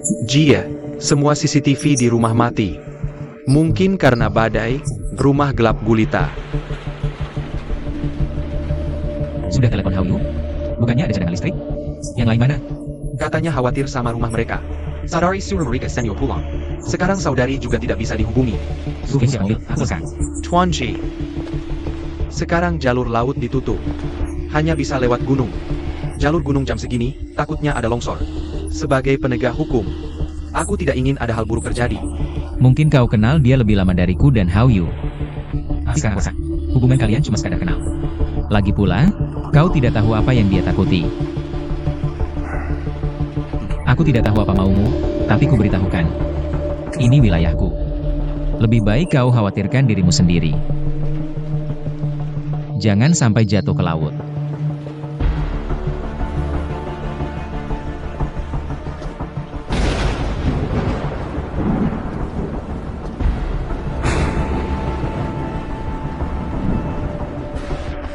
Jia, semua CCTV di rumah mati. Mungkin karena badai, rumah gelap gulita. Sudah telepon Hao Yu? Bukannya ada cadangan listrik? Yang lain mana? Katanya khawatir sama rumah mereka. Saudari suruh mereka Senyo pulang. Sekarang saudari juga tidak bisa dihubungi. Mungkin siap mobil, aku sekarang. Tuan Chi. Sekarang jalur laut ditutup. Hanya bisa lewat gunung. Jalur gunung jam segini, takutnya ada longsor. Sebagai penegak hukum, aku tidak ingin ada hal buruk terjadi. Mungkin kau kenal dia lebih lama dariku dan Hao Yu. Sekarang bosan. Hubungan kalian cuma sekadar kenal. Lagi pula, kau tidak tahu apa yang dia takuti. Aku tidak tahu apa maumu, tapi ku beritahukan. Ini wilayahku. Lebih baik kau khawatirkan dirimu sendiri. Jangan sampai jatuh ke laut.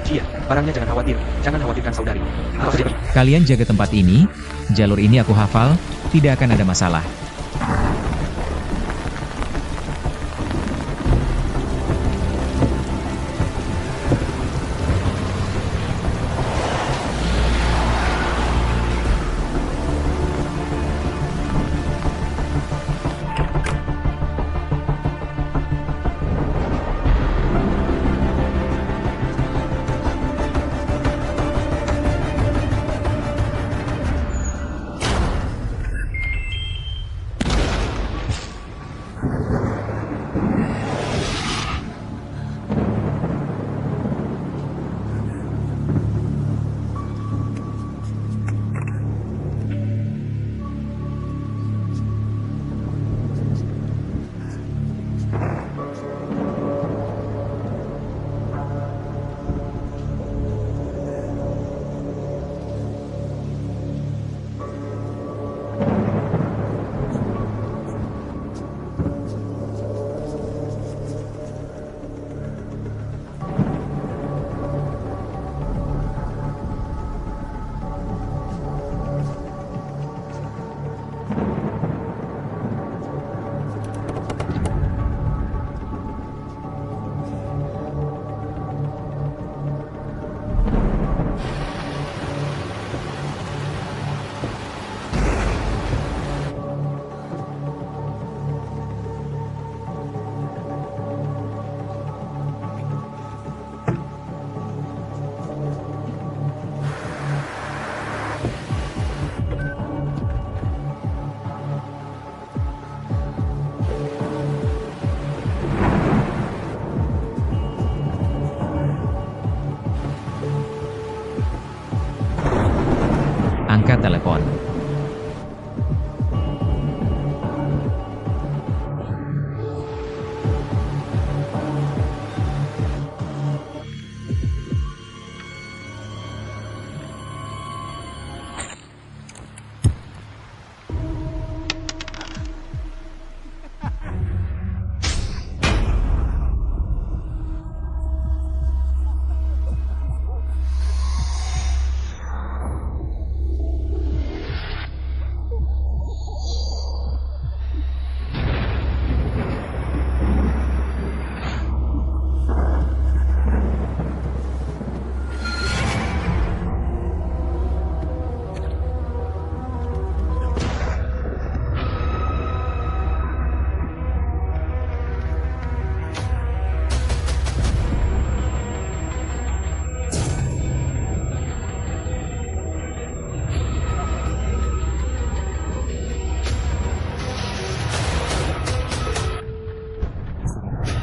Jia, barangnya jangan khawatir. Jangan khawatirkan saudari. Aku saja. Kalian jaga tempat ini, jalur ini aku hafal, tidak akan ada masalah. Angkat telepon.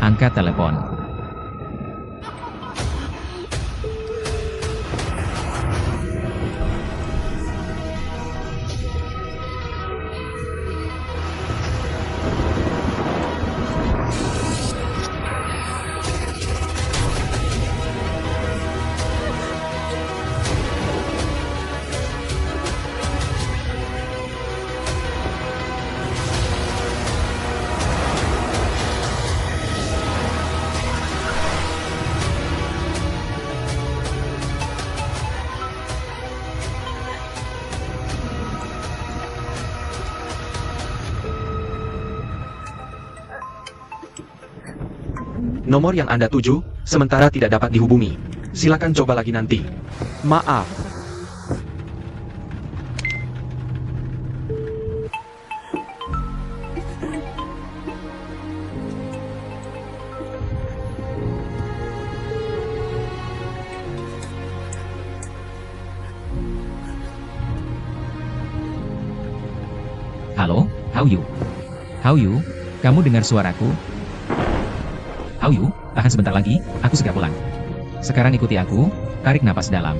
Angkat telepon. Nomor yang Anda tuju, sementara tidak dapat dihubungi. Silakan coba lagi nanti. Maaf. Halo, how you? How you? Kamu dengar suaraku? How you? Tahan sebentar lagi, aku segera pulang. Sekarang ikuti aku, tarik napas dalam.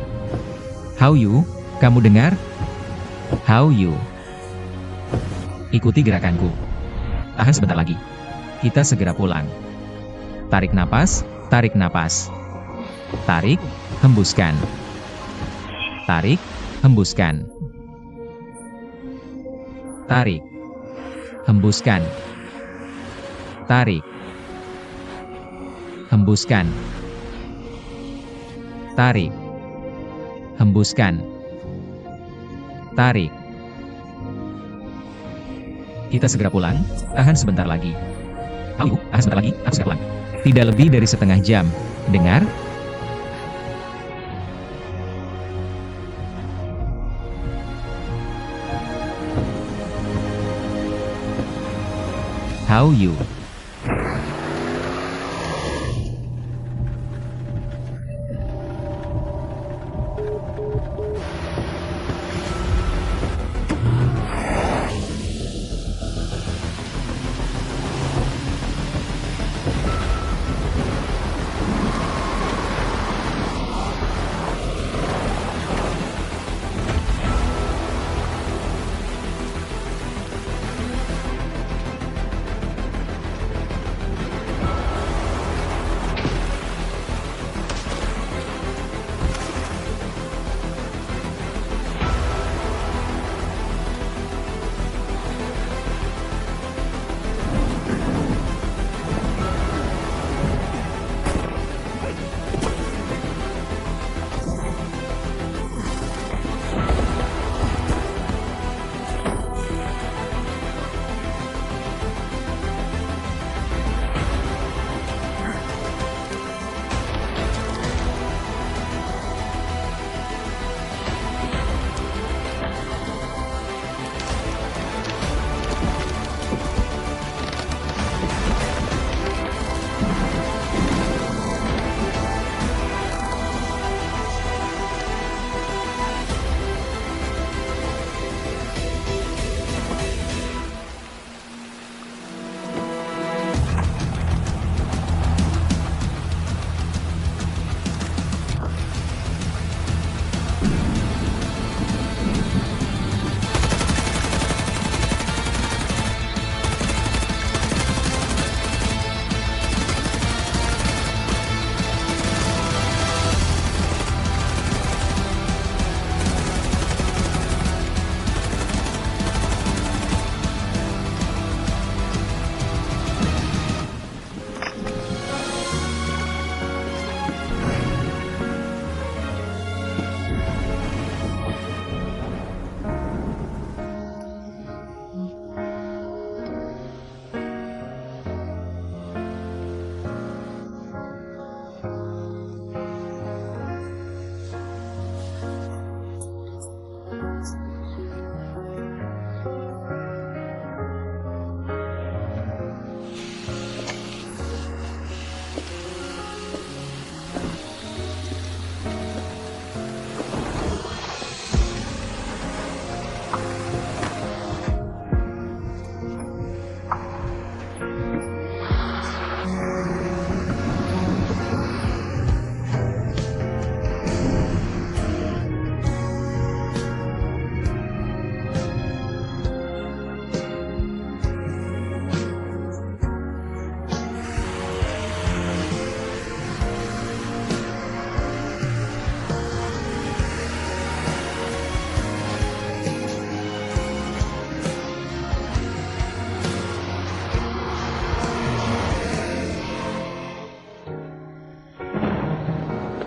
How you? Kamu dengar? How you? Ikuti gerakanku. Tahan sebentar lagi. Kita segera pulang. Tarik napas, tarik napas. Tarik, hembuskan. Tarik, hembuskan. Tarik. Hembuskan. Tarik. Hembuskan. Tarik. Hembuskan. Tarik. Kita segera pulang, tahan sebentar lagi. Ayo, tahan sebentar lagi, aku segera pulang. Tidak lebih dari setengah jam. Dengar? How you?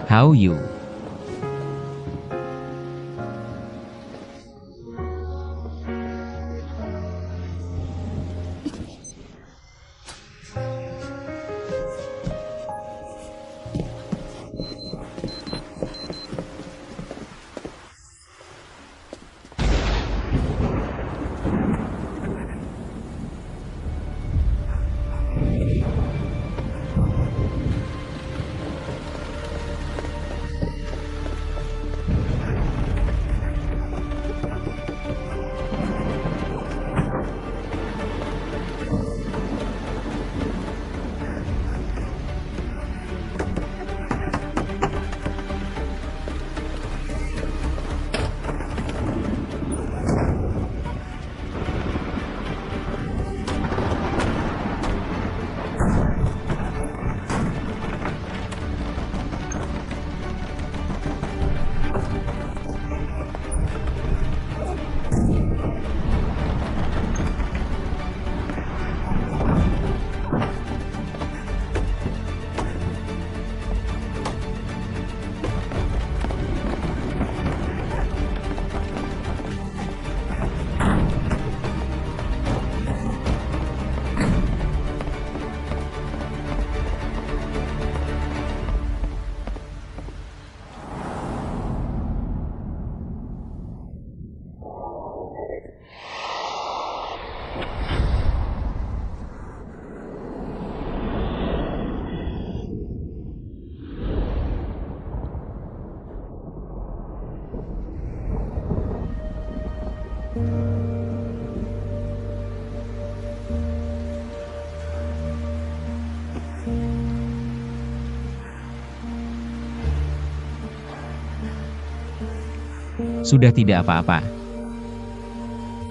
How you? Sudah tidak apa-apa.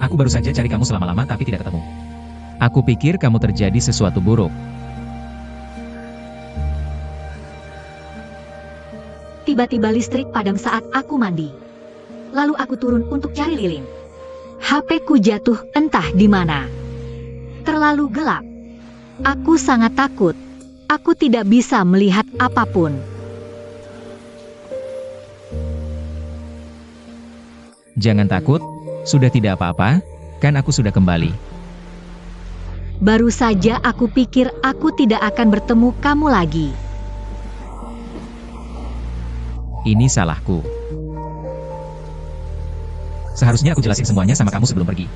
Aku baru saja cari kamu selama-lama tapi tidak ketemu. Aku pikir kamu terjadi sesuatu buruk. Tiba-tiba listrik padam saat aku mandi. Lalu aku turun untuk cari lilin. HP-ku jatuh entah di mana. Terlalu gelap. Aku sangat takut. Aku tidak bisa melihat apapun. Jangan takut, sudah tidak apa-apa, kan aku sudah kembali. Baru saja aku pikir aku tidak akan bertemu kamu lagi. Ini salahku. Seharusnya aku jelasin semuanya sama kamu sebelum pergi.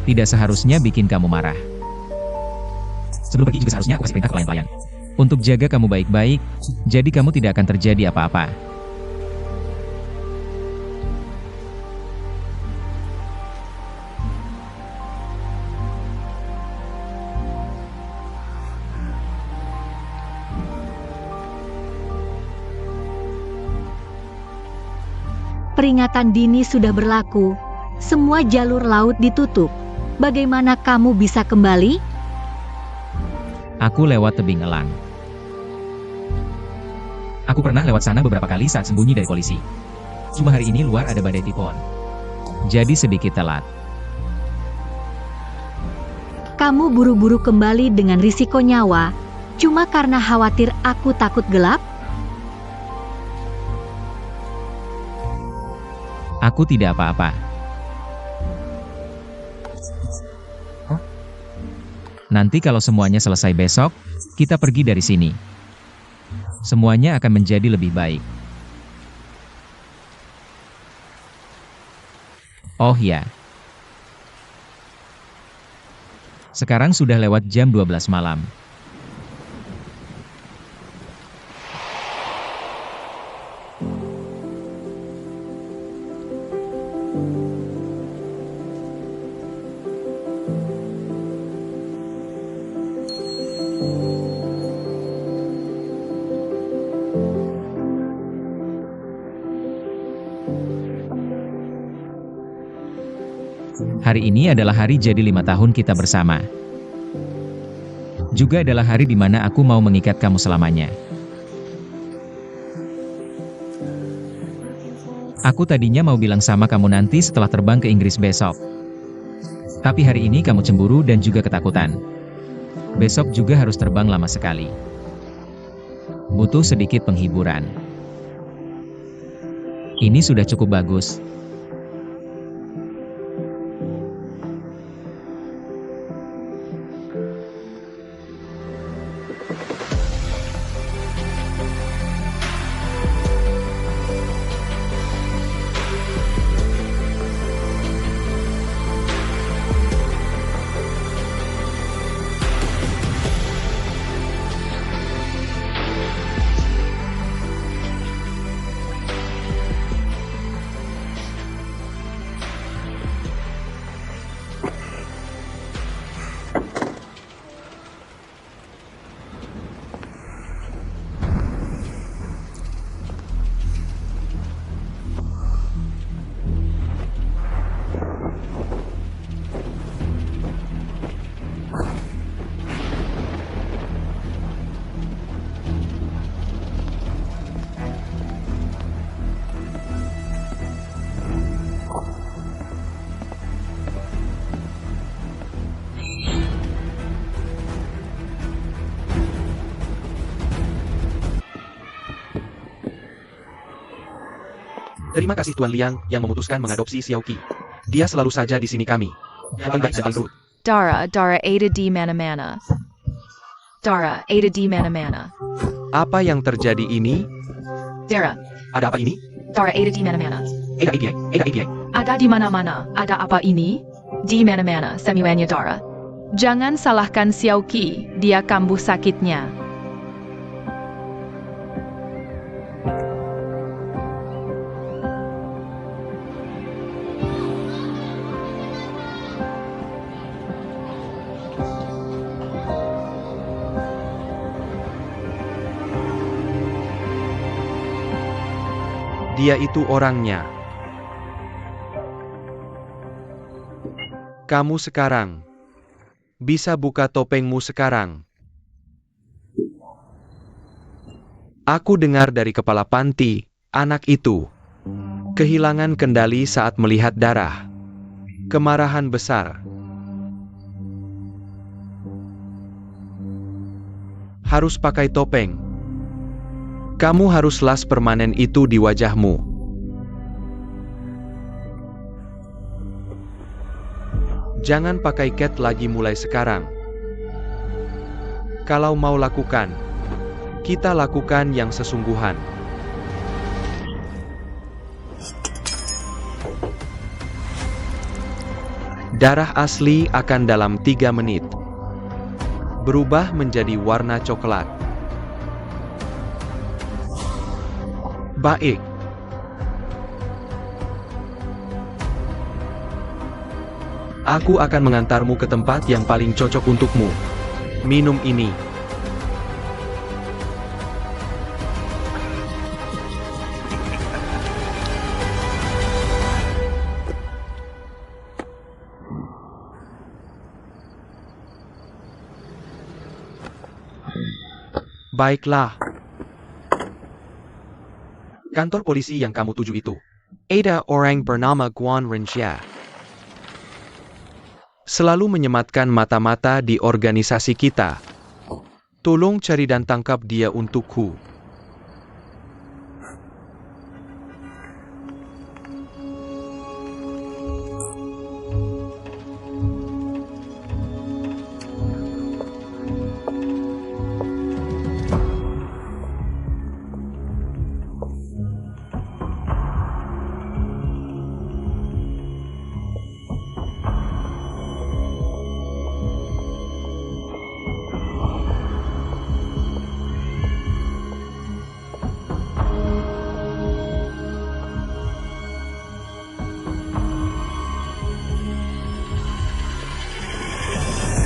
Tidak seharusnya bikin kamu marah. Sebelum pergi juga seharusnya aku kasih perintah ke pelayan-pelayan untuk jaga kamu baik-baik, jadi kamu tidak akan terjadi apa-apa. Peringatan dini sudah berlaku. Semua jalur laut ditutup. Bagaimana kamu bisa kembali? Aku lewat tebing elang. Aku pernah lewat sana beberapa kali saat sembunyi dari polisi. Cuma hari ini luar ada badai tifon. Jadi sedikit telat. Kamu buru-buru kembali dengan risiko nyawa, cuma karena khawatir aku takut gelap? Aku tidak apa-apa. Nanti kalau semuanya selesai besok, kita pergi dari sini. Semuanya akan menjadi lebih baik. Oh ya. Sekarang sudah lewat jam 12 malam. Hari ini adalah hari jadi 5 tahun kita bersama. Juga adalah hari di mana aku mau mengikat kamu selamanya. Aku tadinya mau bilang sama kamu nanti setelah terbang ke Inggris besok. Tapi hari ini kamu cemburu dan juga ketakutan. Besok juga harus terbang lama sekali. Butuh sedikit penghiburan. Ini sudah cukup bagus. Terima kasih Tuan Liang yang memutuskan mengadopsi Xiaoqi. Dia selalu saja di sini kami. Yang baik dan Ruth. Dara Ada di mana-mana. Dara Ada di mana-mana. Apa yang terjadi ini? Dara, Ada apa ini? Dara Ada di mana-mana. Ada API. Ada di mana-mana. Ada apa ini? di mana-mana semuanya Dara. Jangan salahkan Xiao Qi, dia kambuh sakitnya. Dia itu orangnya. Kamu sekarang bisa buka topengmu sekarang. Aku dengar dari kepala panti, anak itu kehilangan kendali saat melihat darah. Kemarahan besar. Harus pakai topeng. Kamu harus las permanen itu di wajahmu. Jangan pakai cat lagi mulai sekarang. Kalau mau lakukan, kita lakukan yang sesungguhan. Darah asli akan dalam 3 menit berubah menjadi warna coklat. Baik. Aku akan mengantarmu ke tempat yang paling cocok untukmu. Minum ini. Baiklah. Kantor polisi yang kamu tuju itu. Ada orang bernama Guan Renxia. Selalu menyematkan mata-mata di organisasi kita. Tolong cari dan tangkap dia untukku.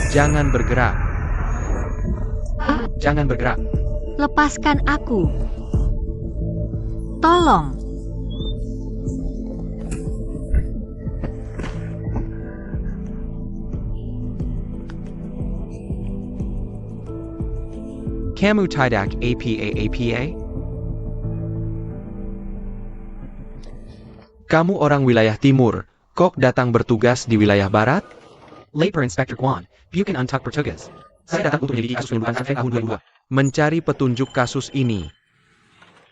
Jangan bergerak. Jangan bergerak. Lepaskan aku. Tolong. Kamu tidak apa-apa? Kamu orang wilayah timur, kok datang bertugas di wilayah barat? Lapor Inspector Guan, bukan untuk bertugas. Saya datang untuk menyelidiki kasus penyelundupan Chang Feng tahun 2002. Mencari petunjuk kasus ini.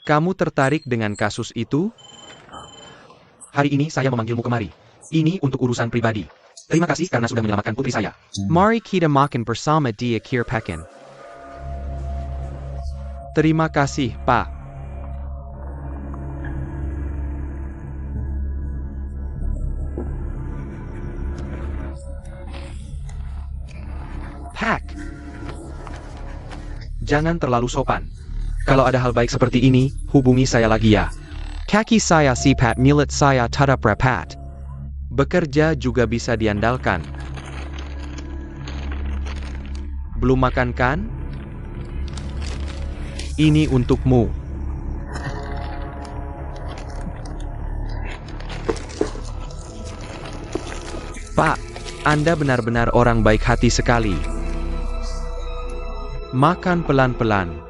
Kamu tertarik dengan kasus itu? Hari ini saya memanggilmu kemari. Ini untuk urusan pribadi. Terima kasih karena sudah menyelamatkan putri saya. Mari kita makan bersama di akhir pekan. Terima kasih, Pak. Pak, Jangan terlalu sopan. Kalau ada hal baik seperti ini, hubungi saya lagi ya. Kaki saya sifat milik saya tetap rapat. Bekerja juga bisa diandalkan. Belum makan kan? Ini untukmu. Pak, Anda benar-benar orang baik hati sekali. Makan pelan-pelan.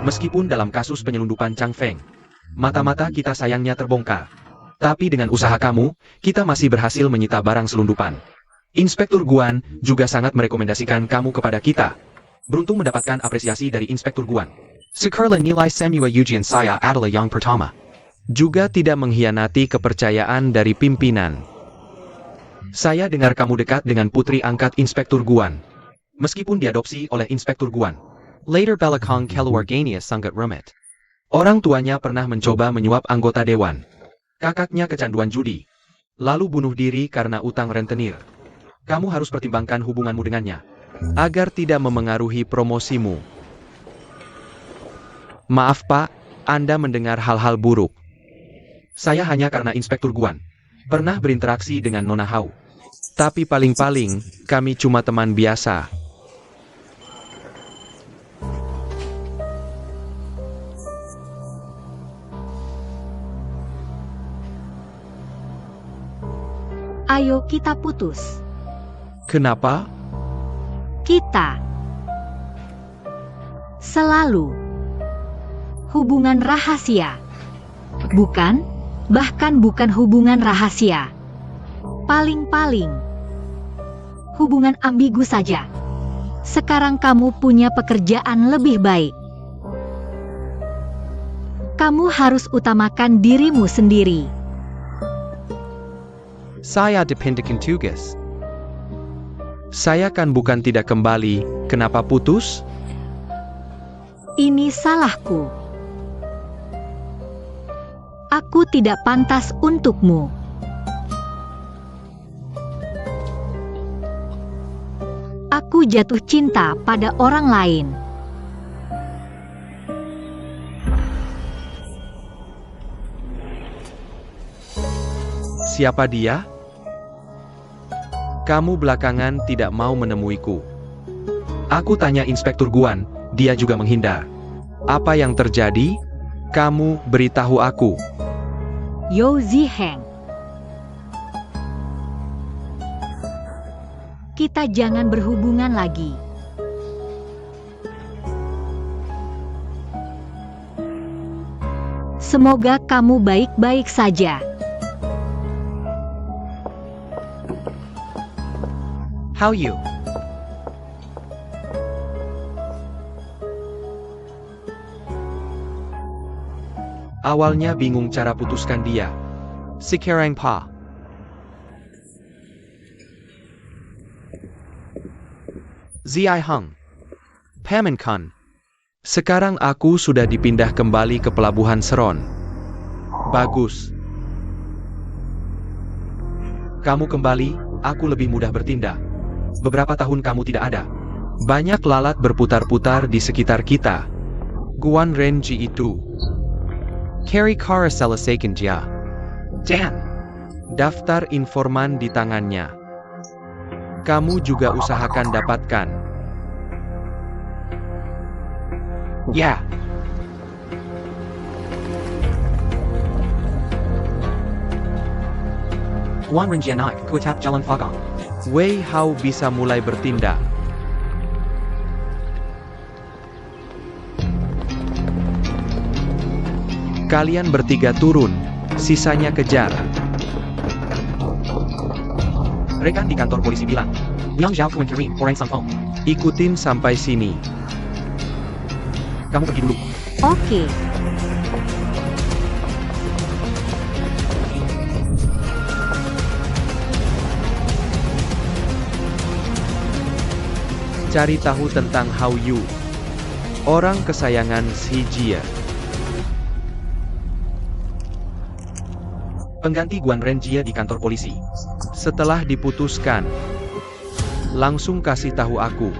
Meskipun dalam kasus penyelundupan Chang Feng, mata-mata kita sayangnya terbongkar. Tapi dengan usaha kamu, kita masih berhasil menyita barang selundupan. Inspektur Guan juga sangat merekomendasikan kamu kepada kita. Beruntung mendapatkan apresiasi dari Inspektur Guan. Sekarang nilai semua ujian saya adalah yang pertama. Juga tidak mengkhianati kepercayaan dari pimpinan. Saya dengar kamu dekat dengan putri angkat Inspektur Guan. Meskipun diadopsi oleh Inspektur Guan. Later belakang keluarganya sangat rumit. Orang tuanya pernah mencoba menyuap anggota dewan. Kakaknya kecanduan judi. Lalu bunuh diri karena utang rentenir. Kamu harus pertimbangkan hubunganmu dengannya. Agar tidak memengaruhi promosimu. Maaf Pak, Anda mendengar hal-hal buruk. Saya hanya karena Inspektur Guan. Pernah berinteraksi dengan Nona Hao. Tapi paling-paling, kami cuma teman biasa. Ayo kita putus. Kenapa? Kita selalu hubungan rahasia. Bukan, bahkan bukan hubungan rahasia. Paling-paling hubungan ambigu saja. Sekarang kamu punya pekerjaan lebih baik. Kamu harus utamakan dirimu sendiri. Saya dipindahin tugas. Saya kan bukan tidak kembali, kenapa putus? Ini salahku. Aku tidak pantas untukmu. Aku jatuh cinta pada orang lain. Siapa dia? Kamu belakangan tidak mau menemuiku. Aku tanya Inspektur Guan, dia juga menghindar. Apa yang terjadi? Kamu beritahu aku. Yao Ziheng. Kita jangan berhubungan lagi. Semoga kamu baik-baik saja. How you? Awalnya bingung cara putuskan dia. Sekarang pa. Ziai Hung. Pamankan. Sekarang aku sudah dipindah kembali ke Pelabuhan Seron. Bagus. Kamu kembali, aku lebih mudah bertindak. Beberapa tahun kamu tidak ada. Banyak lalat berputar-putar di sekitar kita. Guan Renji itu. Carry Kara Selasaken Jia. Dan daftar informan di tangannya. Kamu juga usahakan dapatkan. Ya. Guan Renji naik ke atap jalan Fagang. Wei Hao bisa mulai bertindak. Kalian bertiga turun, sisanya kejar. Rekan di kantor polisi bilang, Liang Zhao Kuan Kirim, orang Sangfong. Ikutin sampai sini. Kamu pergi dulu. Oke. Cari tahu tentang Hao Yu, orang kesayangan Xi Jie. Pengganti Guan Renjie di kantor polisi. Setelah diputuskan, langsung kasih tahu aku.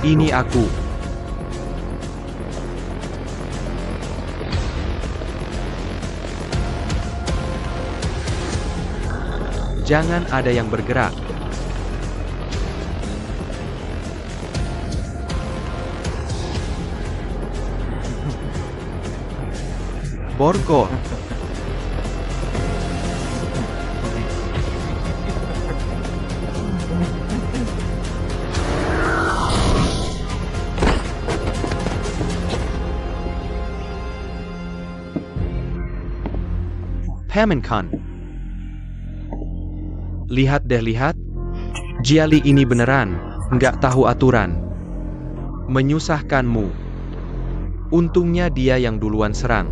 Ini aku. Jangan ada yang bergerak. Borgor. Pamankan. Lihat deh, lihat. Jiali ini beneran, nggak tahu aturan. Menyusahkanmu. Untungnya dia yang duluan serang.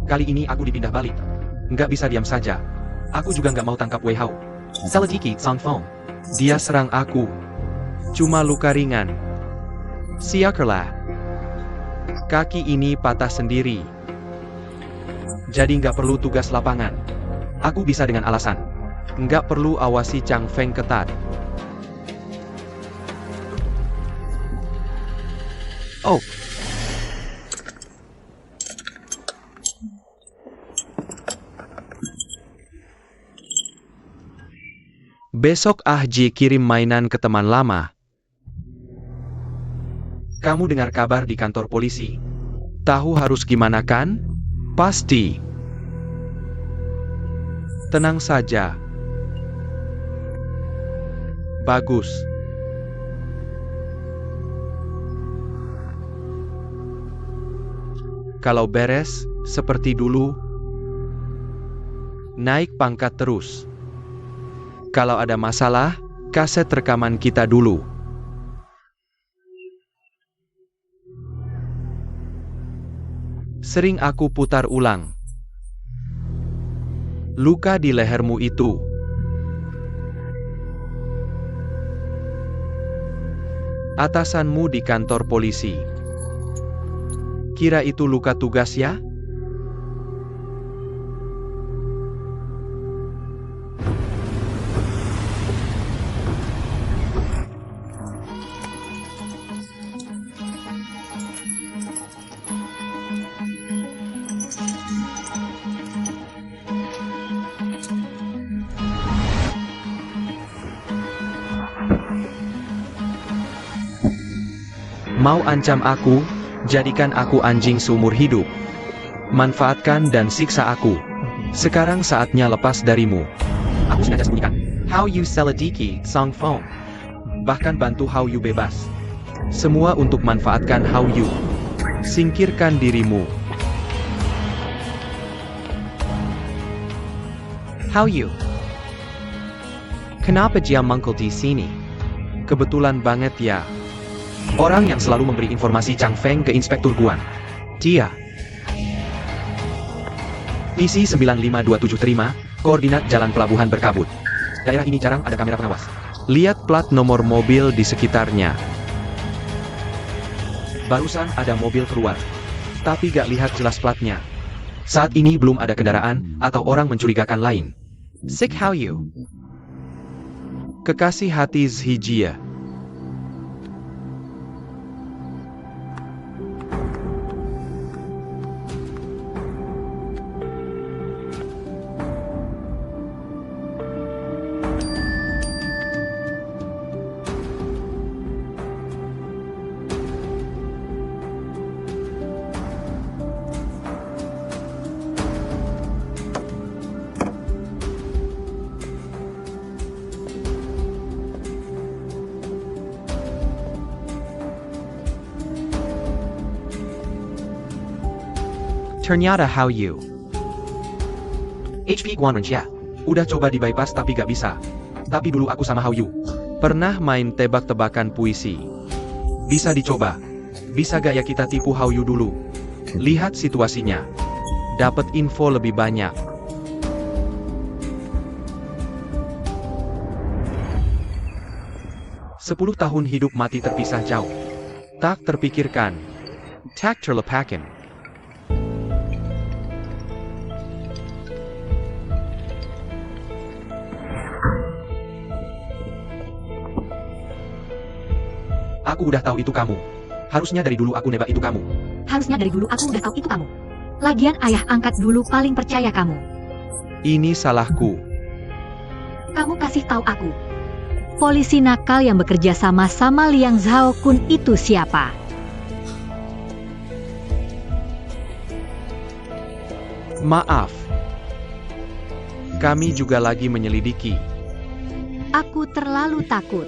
Kali ini aku dipindah balik. Nggak bisa diam saja. Aku juga nggak mau tangkap Wei Hao. Saladiki Sangfong. Dia serang aku. Cuma luka ringan. Siakerlah. Kaki ini patah sendiri. Jadi nggak perlu tugas lapangan. Aku bisa dengan alasan. Nggak perlu awasi Chang Feng ketat. Oh. Besok Ji kirim mainan ke teman lama. Kamu dengar kabar di kantor polisi? Tahu harus gimana kan? Pasti. Tenang saja. Bagus. Kalau beres, seperti dulu, naik pangkat terus. Kalau ada masalah, kaset rekaman kita dulu. Sering aku putar ulang. Luka di lehermu itu. Atasanmu di kantor polisi. Kira itu luka tugas ya? Mau ancam aku? Jadikan aku anjing seumur hidup. Manfaatkan dan siksa aku. Sekarang saatnya lepas darimu. Aku sengaja sembunyikan. Hao Yu Saladiki Sangfong. Bahkan bantu Hao Yu bebas. Semua untuk manfaatkan Hao Yu. Singkirkan dirimu. Hao Yu. Kenapa dia mangkul di sini? Kebetulan banget ya. Orang yang selalu memberi informasi Chang Feng ke Inspektur Guan. Dia. Misi 95273, terima, koordinat jalan pelabuhan berkabut. Daerah ini jarang ada kamera pengawas. Lihat plat nomor mobil di sekitarnya. Barusan ada mobil keluar. Tapi gak lihat jelas platnya. Saat ini belum ada kendaraan atau orang mencurigakan lain. Sik Hao Yu. Kekasih hati Zhijia. Ternyata Hao Yu. HP Guan Renxia. Udah coba di bypass tapi gak bisa. Tapi dulu aku sama Hao Yu. Pernah main tebak-tebakan puisi. Bisa dicoba. Bisa gak ya kita tipu Hao Yu dulu? Lihat situasinya. Dapat info lebih banyak. Sepuluh tahun hidup mati terpisah jauh. Tak terpikirkan. Tak terlepakan. Aku udah tahu itu kamu. Harusnya dari dulu aku nebak itu kamu. Harusnya dari dulu aku udah tahu itu kamu. Lagian ayah angkat dulu paling percaya kamu. Ini salahku. Kamu kasih tahu aku. Polisi nakal yang bekerja sama sama Liang Zhao Kun itu siapa? Maaf. Kami juga lagi menyelidiki. Aku terlalu takut.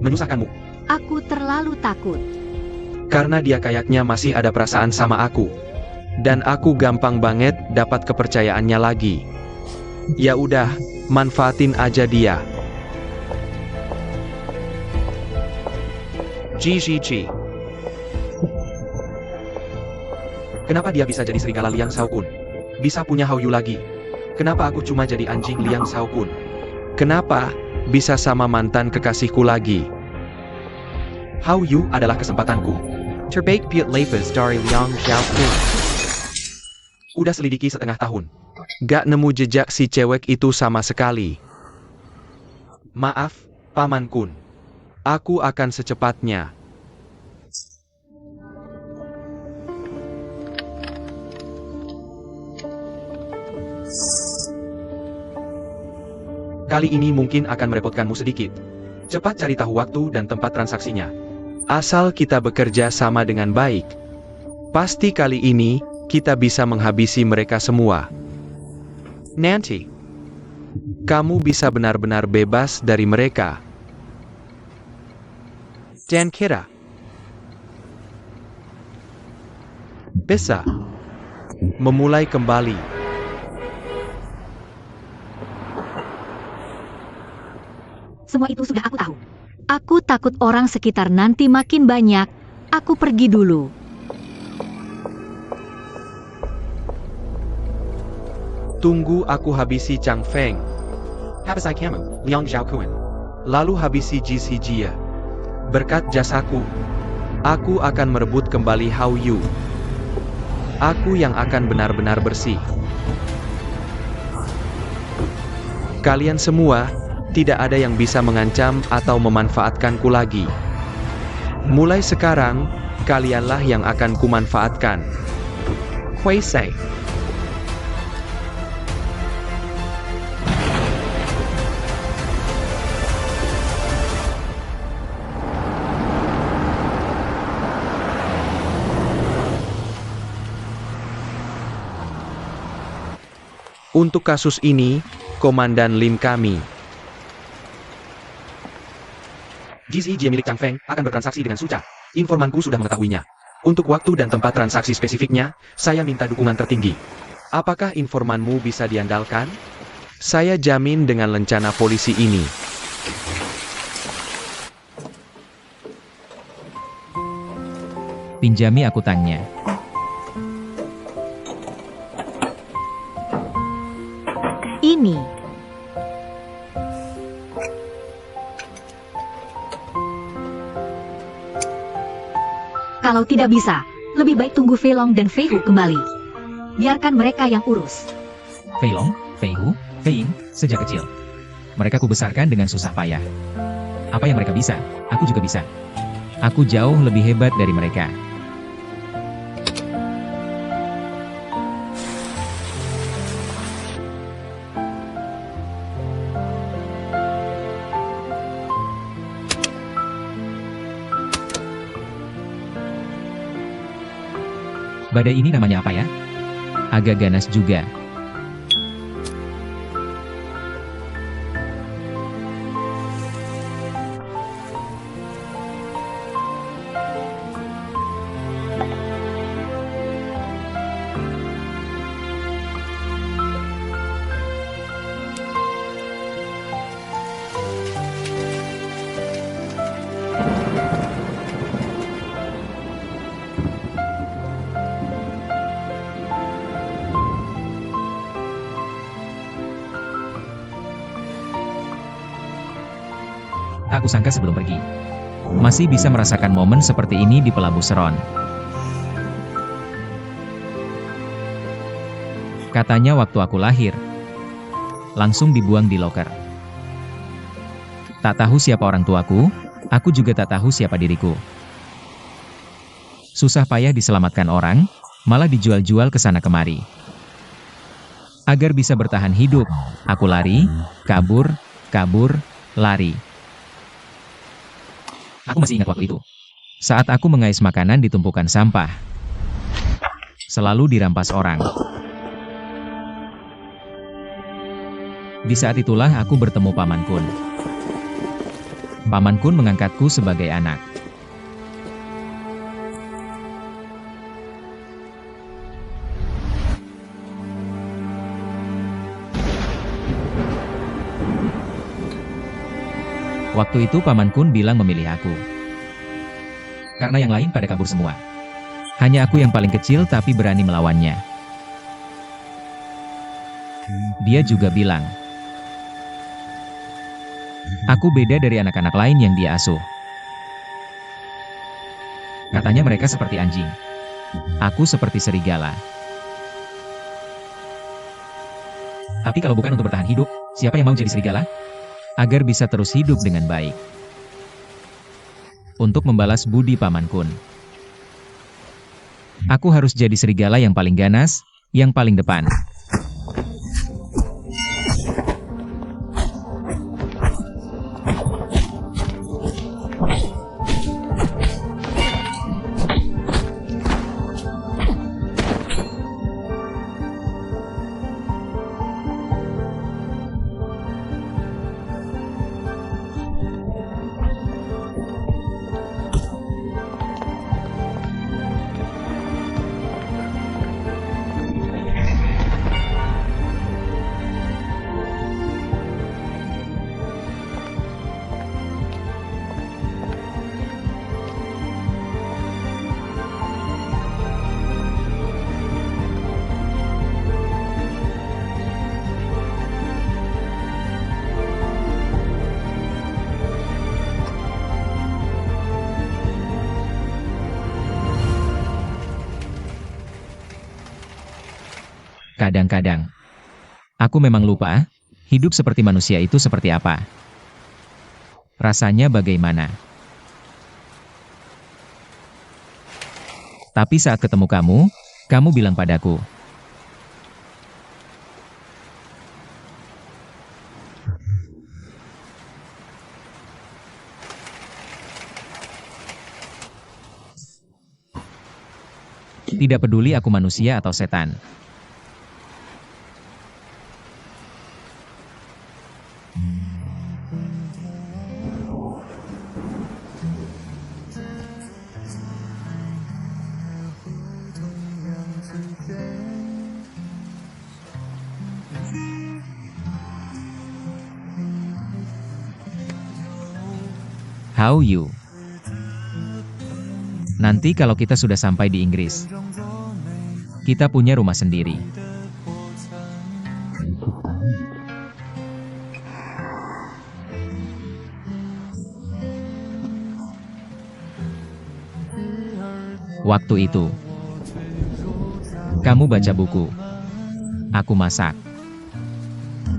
Menyusahkanmu. Aku terlalu takut. Karena dia kayaknya masih ada perasaan sama aku. Dan aku gampang banget dapat kepercayaannya lagi. Ya udah, manfaatin aja dia. GGG. Kenapa dia bisa jadi serigala Liang Xiaokun? Bisa punya Hao Yu lagi. Kenapa aku cuma jadi anjing Liang Xiaokun? Kenapa bisa sama mantan kekasihku lagi? Hao Yu adalah kesempatanku. Terbaik Piet Lapis dari Liang Xiaokun. Udah selidiki setengah tahun. Gak nemu jejak si cewek itu sama sekali. Maaf, Paman Kun. Aku akan secepatnya. Kali ini mungkin akan merepotkanmu sedikit. Cepat cari tahu waktu dan tempat transaksinya. Asal kita bekerja sama dengan baik, pasti kali ini kita bisa menghabisi mereka semua. Nanti, kamu bisa benar-benar bebas dari mereka. Dan kira bisa memulai kembali. Semua itu sudah aku tahu. Aku takut orang sekitar nanti makin banyak. Aku pergi dulu. Tunggu aku habisi Chang Feng. Habisai kamu, Liang Xiaokun. Lalu habisi Ji Jia. Berkat jasaku, aku akan merebut kembali Hao Yu. Aku yang akan benar-benar bersih. Kalian semua, tidak ada yang bisa mengancam atau memanfaatkanku lagi. Mulai sekarang, kalianlah yang akan kumanfaatkan. Hui Sei. Untuk kasus ini, Komandan Lim kami. Ji milik Chang Feng akan bertransaksi dengan Suca. Informanku sudah mengetahuinya. Untuk waktu dan tempat transaksi spesifiknya, saya minta dukungan tertinggi. Apakah informanmu bisa diandalkan? Saya jamin dengan lencana polisi ini. Pinjami akuntannya. Ini. Kalau tidak bisa, lebih baik tunggu Fei Long dan Fei Hu kembali. Biarkan mereka yang urus. Fei Long, Fei Hu, Fei Ying, sejak kecil. Mereka kubesarkan dengan susah payah. Apa yang mereka bisa, aku juga bisa. Aku jauh lebih hebat dari mereka. Badai ini namanya apa ya? Agak ganas juga. Aku sangka sebelum pergi, masih bisa merasakan momen seperti ini di Pelabuh Seron. Katanya waktu aku lahir, langsung dibuang di loker. Tak tahu siapa orang tuaku, aku juga tak tahu siapa diriku. Susah payah diselamatkan orang, malah dijual-jual ke sana kemari. Agar bisa bertahan hidup, aku lari, kabur, lari. Aku masih ingat waktu itu. Saat aku mengais makanan di tumpukan sampah. Selalu dirampas orang. Di saat itulah aku bertemu Paman Kun. Paman Kun mengangkatku sebagai anak. Waktu itu Paman Kun bilang memilih aku. Karena yang lain pada kabur semua. Hanya aku yang paling kecil tapi berani melawannya. Dia juga bilang, aku beda dari anak-anak lain yang dia asuh. Katanya mereka seperti anjing. Aku seperti serigala. Tapi kalau bukan untuk bertahan hidup, siapa yang mau jadi serigala? Agar bisa terus hidup dengan baik. Untuk membalas budi Paman Kun. Aku harus jadi serigala yang paling ganas, yang paling depan. Kadang-kadang, aku memang lupa, hidup seperti manusia itu seperti apa. Rasanya bagaimana. Tapi saat ketemu kamu bilang padaku, tidak peduli aku manusia atau setan. How you? Nanti kalau kita sudah sampai di Inggris, kita punya rumah sendiri. Waktu itu, kamu baca buku, aku masak,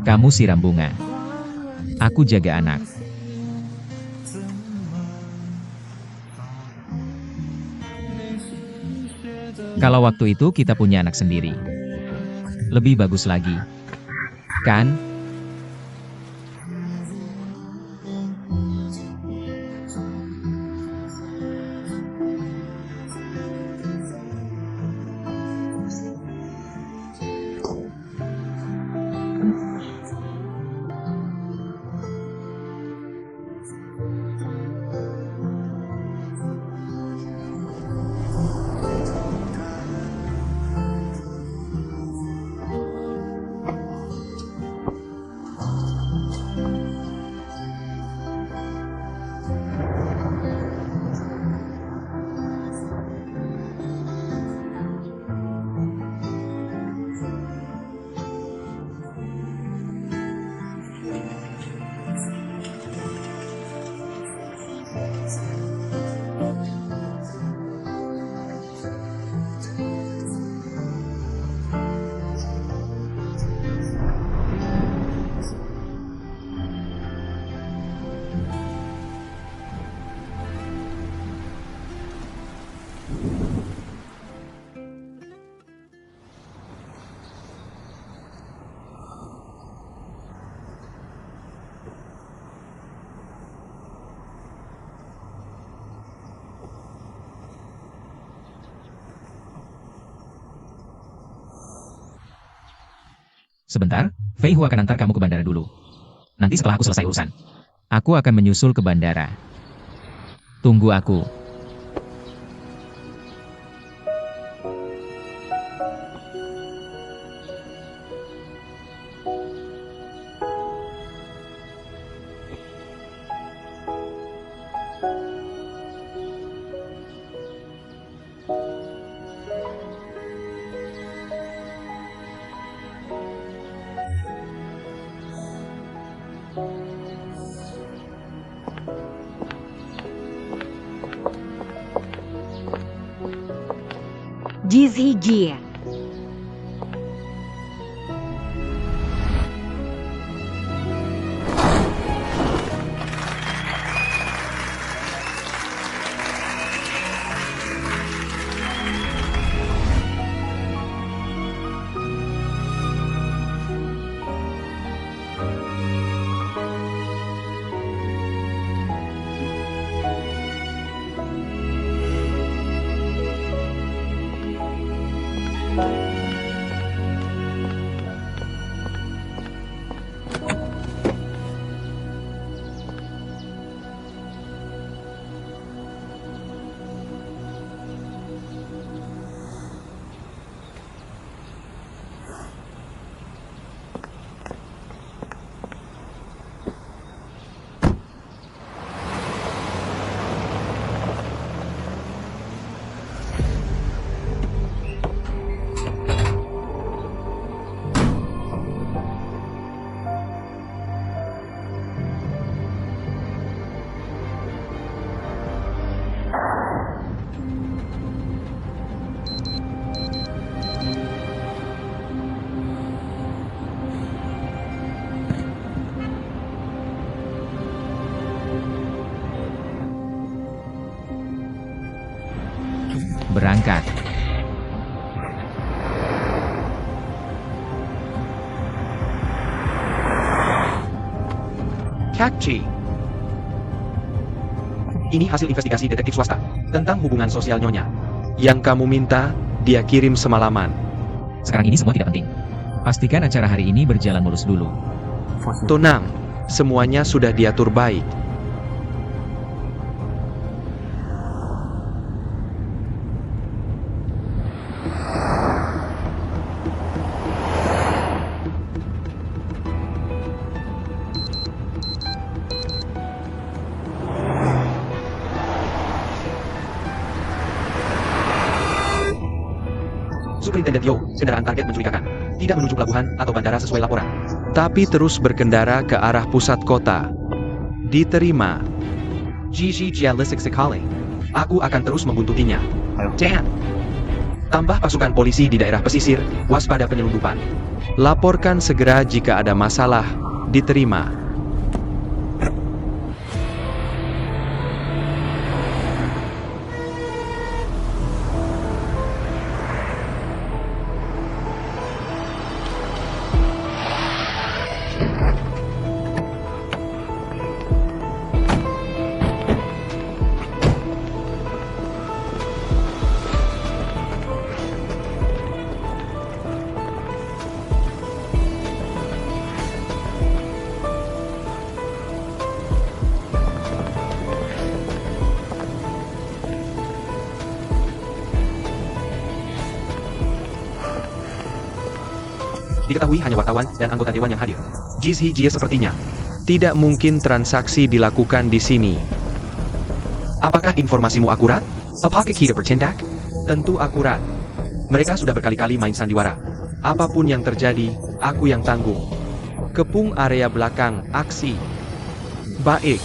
kamu siram bunga, aku jaga anak. Kalau waktu itu kita punya anak sendiri, lebih bagus lagi, kan? Sebentar, Fei Hu akan antar kamu ke bandara dulu. Nanti setelah aku selesai urusan, aku akan menyusul ke bandara. Tunggu aku. Jizhi Jie. Berangkat. Catchy. Ini hasil investigasi detektif swasta tentang hubungan sosial Nyonya. Yang kamu minta, dia kirim semalaman. Sekarang ini semua tidak penting. Pastikan acara hari ini berjalan mulus dulu. Tenang, semuanya sudah diatur baik. Superintendent Yo, kendaraan target mencurigakan. Tidak menuju pelabuhan atau bandara sesuai laporan. Tapi terus berkendara ke arah pusat kota. Diterima. Jizhi Jia lisik sekali. Aku akan terus membuntutinya. Dan tambah pasukan polisi di daerah pesisir, waspada penyelundupan. Laporkan segera jika ada masalah. Diterima. Diketahui hanya wartawan dan anggota dewan yang hadir. Jizhi Jie sepertinya. Tidak mungkin transaksi dilakukan di sini. Apakah informasimu akurat? Apakah kita bertindak? Tentu akurat. Mereka sudah berkali-kali main sandiwara. Apapun yang terjadi, aku yang tanggung. Kepung area belakang, aksi. Baik.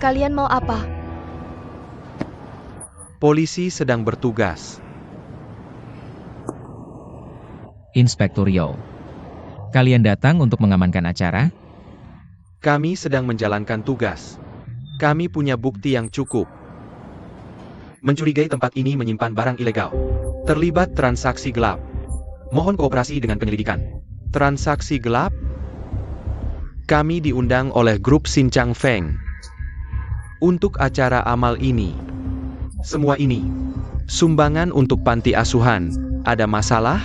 Kalian mau apa? Polisi sedang bertugas. Inspektur Yo. Kalian datang untuk mengamankan acara? Kami sedang menjalankan tugas. Kami punya bukti yang cukup. Mencurigai tempat ini menyimpan barang ilegal. Terlibat transaksi gelap. Mohon kooperasi dengan penyelidikan. Transaksi gelap? Kami diundang oleh grup Sincang Feng untuk acara amal ini. Semua ini sumbangan untuk panti asuhan. Ada masalah?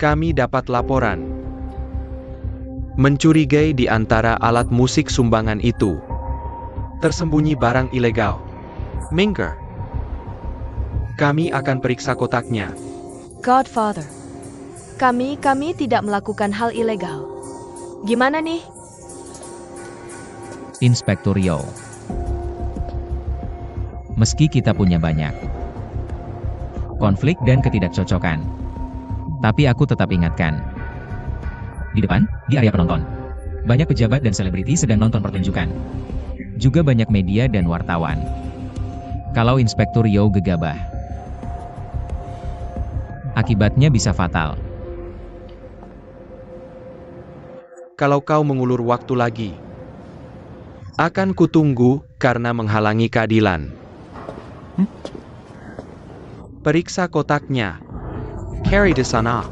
Kami dapat laporan mencurigai di antara alat musik sumbangan itu tersembunyi barang ilegal. Minker. Kami akan periksa kotaknya. Godfather. Kami tidak melakukan hal ilegal. Gimana nih? Inspektur Yo. Meski kita punya banyak konflik dan ketidakcocokan, tapi aku tetap ingatkan. Di depan, di area penonton, banyak pejabat dan selebriti sedang nonton pertunjukan. Juga banyak media dan wartawan. Kalau Inspektur Yo gegabah, akibatnya bisa fatal. Kalau kau mengulur waktu lagi, akan kutunggu karena menghalangi keadilan. Periksa kotaknya. Carry di sana.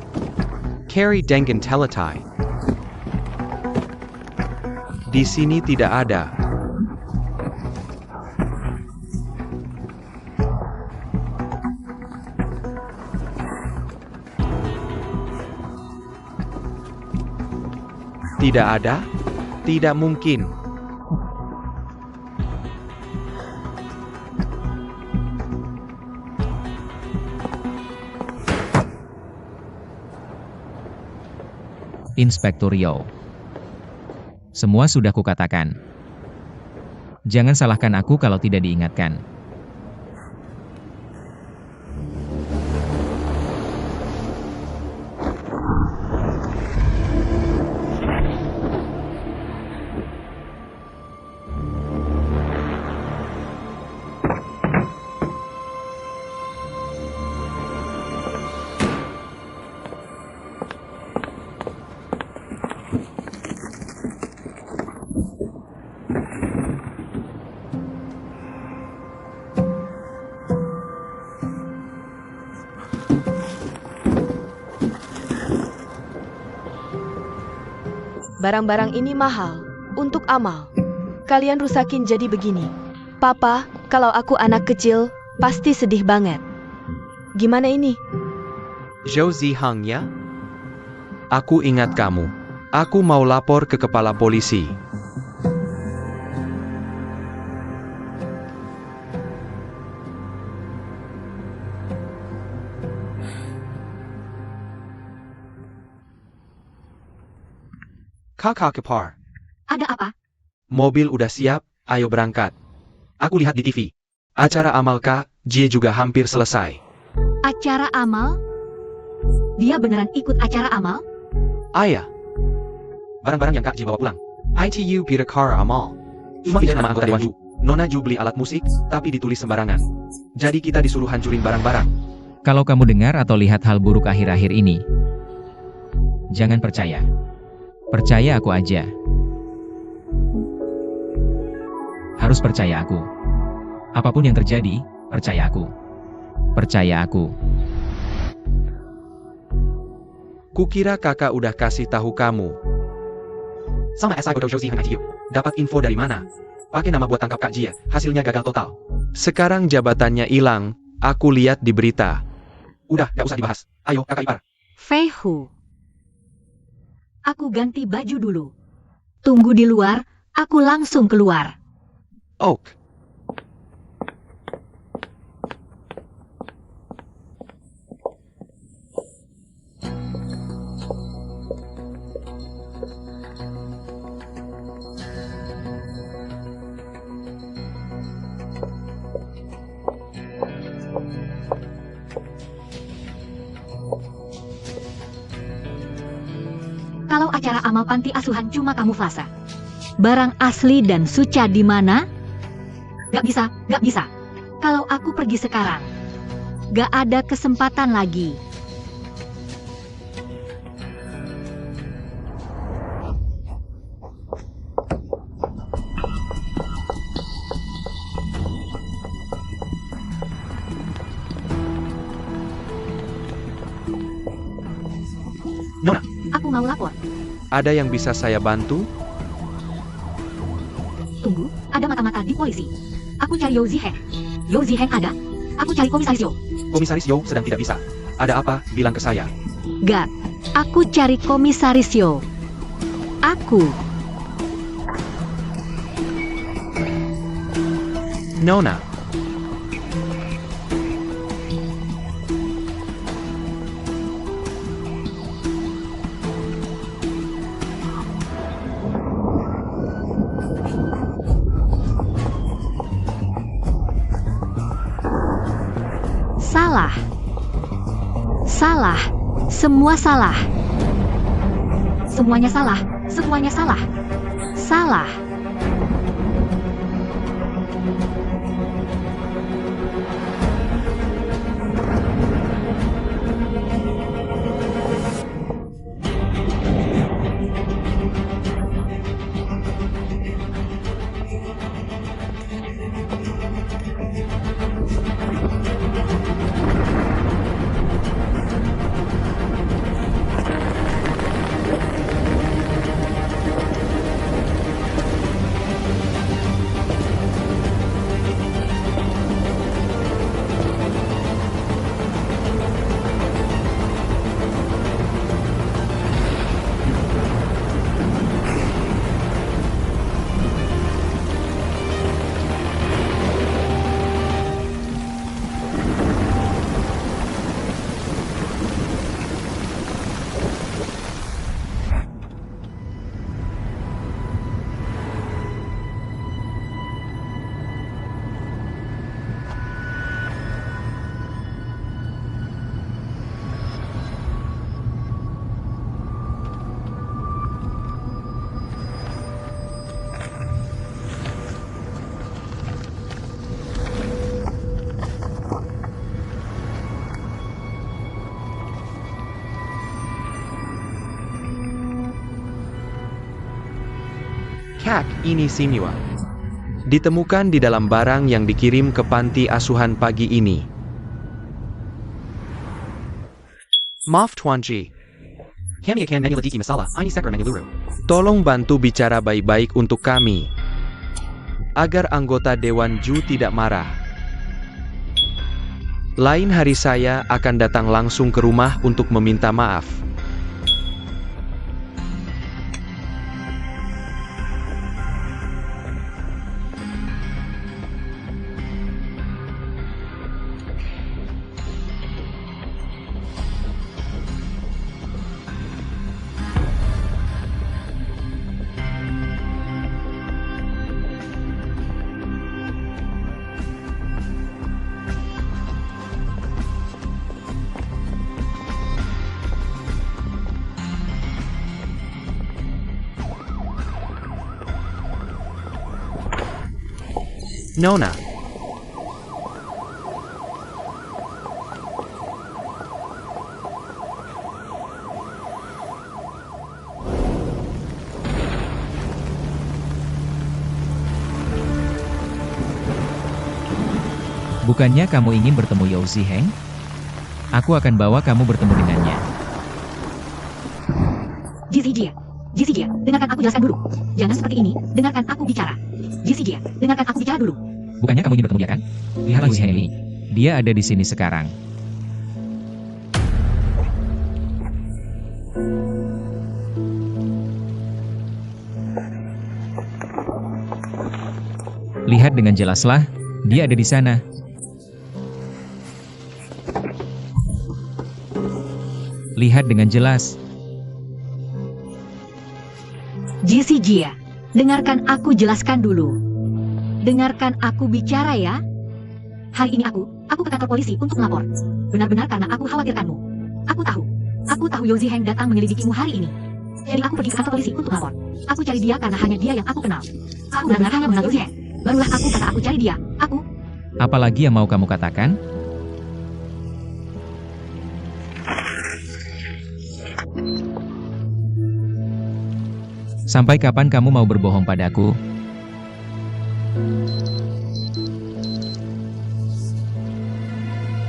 Carry dengan teletai. Di sini tidak ada. Tidak ada? Tidak mungkin. Inspektur Yo. Semua sudah kukatakan. Jangan salahkan aku kalau tidak diingatkan. Barang-barang ini mahal. Untuk Amal. Kalian rusakin jadi begini. Papa, kalau aku anak kecil, pasti sedih banget. Gimana ini? Zhou Zihang ya? Aku ingat kamu. Aku mau lapor ke kepala polisi. Kakak Kepar. Ada apa? Mobil udah siap, ayo berangkat. Aku lihat di TV. Acara Amal Kak, Jie juga hampir selesai. Acara amal? Dia beneran ikut acara amal? Ayah. Barang-barang yang Kak Jie bawa pulang. ITU Peter Car Amal. Cuma tidak nama anggota Dewan Ju. Nona Ju beli alat musik, tapi ditulis sembarangan. Jadi kita disuruh hancurin barang-barang. Kalau kamu dengar atau lihat hal buruk akhir-akhir ini, jangan percaya. Percaya aku aja. Harus percaya aku. Apapun yang terjadi, percaya aku. Percaya aku. Kukira kakak udah kasih tahu kamu. Sama SI Godo Zhou Zihang ITU. Dapat info dari mana? Pakai nama buat tangkap Kak Jie, hasilnya gagal total. Sekarang jabatannya hilang, aku lihat di berita. Udah, gak usah dibahas. Ayo, kakak ipar. Fei Hu. Aku ganti baju dulu. Tunggu di luar, aku langsung keluar. Oak. Kalau acara amal panti asuhan cuma kamuflase. Barang asli dan suca di mana? Gak bisa, gak bisa. Kalau aku pergi sekarang, gak ada kesempatan lagi. Nona, Aku mau lapor. ada yang bisa saya bantu? Tunggu, ada mata-mata di polisi. Aku cari Yo Ziheng. Yo Ziheng ada. Aku cari komisaris Yo. Komisaris Yo sedang tidak bisa. Ada apa? Bilang ke saya. Gak. Aku cari komisaris Yo. Aku. Nona. Salah. Semua salah. Semuanya salah. Semuanya salah. Salah. Kak ini Simiwa. Ditemukan di dalam barang yang dikirim ke panti asuhan pagi ini. Maaf Tuan Ji. Kami akan menyelidiki masalah ini segera menyeluruh. Tolong bantu bicara baik-baik untuk kami. Agar anggota Dewan Ju tidak marah. Lain hari saya akan datang langsung ke rumah untuk meminta maaf. Nona. Bukannya kamu ingin bertemu Yao Ziheng? Aku akan bawa kamu bertemu dengannya. Jizijia, dengarkan aku jelaskan dulu. Jangan seperti ini, dengarkan aku bicara. Jizijia, dengarkan aku bicara dulu. Bukannya kamu ingin bertemu dia kan? Lihatlah Yao Ziheng ini. Dia ada di sini sekarang. Lihat dengan jelaslah, dia ada di sana. Lihat dengan jelas. Jizijia, dengarkan aku jelaskan dulu. Dengarkan aku bicara ya. Hari ini aku ke kantor polisi untuk melapor. Benar-benar karena aku khawatirkanmu. Aku tahu Yao Ziheng datang menyelidikimu hari ini. Jadi aku pergi ke kantor polisi untuk melapor. Aku cari dia karena hanya dia yang aku kenal. Aku benar-benar hanya mengenal Yao Ziheng. Barulah aku kata aku cari dia. Apalagi yang mau kamu katakan? Sampai kapan kamu mau berbohong padaku?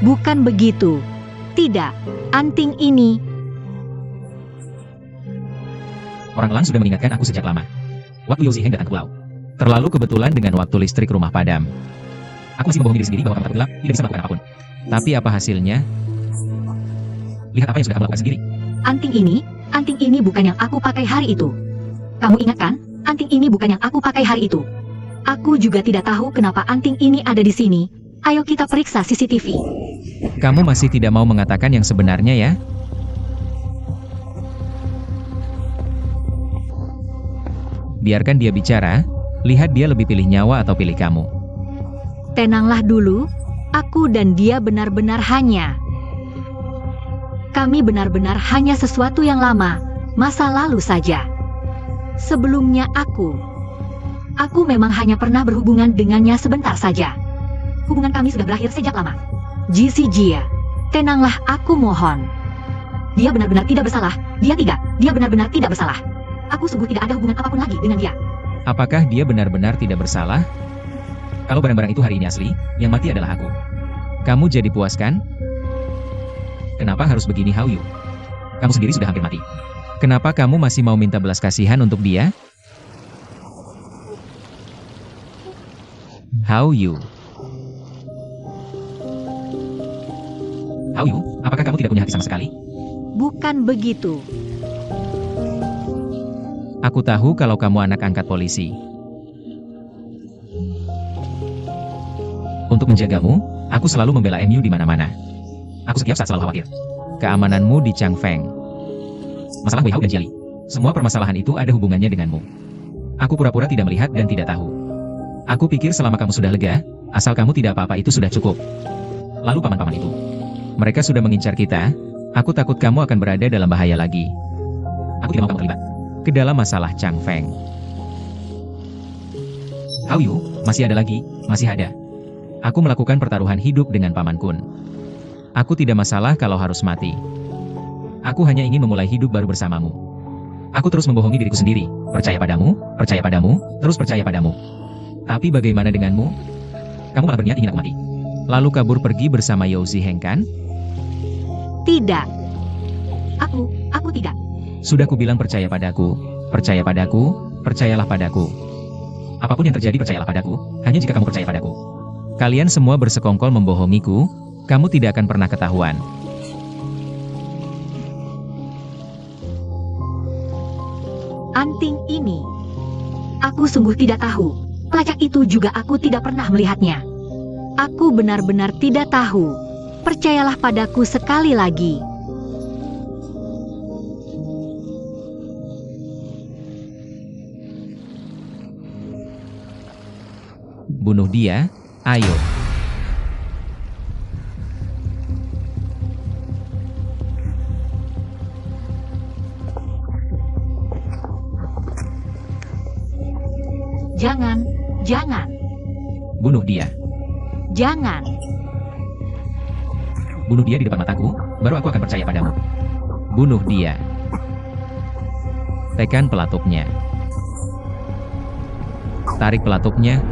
Bukan begitu. Tidak, anting ini. Orang Lang sudah mengingatkan aku sejak lama. Waktu Yao Ziheng datang ke pulau. Terlalu kebetulan dengan waktu listrik rumah padam. Aku masih membohongi diri sendiri bahwa kamu takut gelap, tidak bisa melakukan apapun. Tapi apa hasilnya? Lihat apa yang sudah kamu lakukan sendiri. Anting ini bukan yang aku pakai hari itu. Kamu ingat kan? Anting ini bukan yang aku pakai hari itu. Aku juga tidak tahu kenapa anting ini ada di sini. Ayo kita periksa CCTV. Kamu masih tidak mau mengatakan yang sebenarnya ya? Biarkan dia bicara. Lihat dia lebih pilih nyawa atau pilih kamu. Tenanglah dulu. Aku dan dia benar-benar hanya Kami benar-benar hanya sesuatu yang lama, masa lalu saja. Sebelumnya aku memang hanya pernah berhubungan dengannya sebentar saja. Hubungan kami sudah berakhir sejak lama. Jisi Jia, tenanglah, aku mohon. Dia benar-benar tidak bersalah. Dia benar-benar tidak bersalah. Aku sungguh tidak ada hubungan apapun lagi dengan dia. Apakah dia benar-benar tidak bersalah? Kalau barang-barang itu hari ini asli, yang mati adalah aku. Kamu jadi puas kan? Kenapa harus begini, Hao Yu? Kamu sendiri sudah hampir mati. Kenapa kamu masih mau minta belas kasihan untuk dia? Hao Yu. Hao Yu, apakah kamu tidak punya hati sama sekali? Bukan begitu. Aku tahu kalau kamu anak angkat polisi. Untuk menjagamu, aku selalu membela MU di mana-mana. Aku setiap saat selalu khawatir. Keamananmu di Changfeng. Masalah Wei Hao dan Jia Li. Semua permasalahan itu ada hubungannya denganmu. Aku pura-pura tidak melihat dan tidak tahu. Aku pikir selama kamu sudah lega, asal kamu tidak apa-apa itu sudah cukup. Lalu paman-paman itu. Mereka sudah mengincar kita. Aku takut kamu akan berada dalam bahaya lagi. Aku tidak mau kamu terlibat ke dalam masalah Changfeng. Hao Yu, masih ada lagi, masih ada. Aku melakukan pertaruhan hidup dengan Paman Kun. Aku tidak masalah kalau harus mati. Aku hanya ingin memulai hidup baru bersamamu. Aku terus membohongi diriku sendiri. Percaya padamu, terus percaya padamu. Tapi bagaimana denganmu? Kamu malah berniat ingin aku mati. Lalu kabur pergi bersama Yao Ziheng kan? Tidak. Aku tidak. Sudah kubilang percaya padaku, percayalah padaku. Apapun yang terjadi percayalah padaku, hanya jika kamu percaya padaku. Kalian semua bersekongkol membohongiku, kamu tidak akan pernah ketahuan. Anting ini. Aku sungguh tidak tahu. Pelacak itu juga aku tidak pernah melihatnya. Aku benar-benar tidak tahu. Percayalah padaku sekali lagi. Bunuh dia, ayo. Jangan. Bunuh dia. Jangan. Bunuh dia di depan mataku, baru aku akan percaya padamu. Bunuh dia. Tekan pelatupnya. Tarik pelatupnya.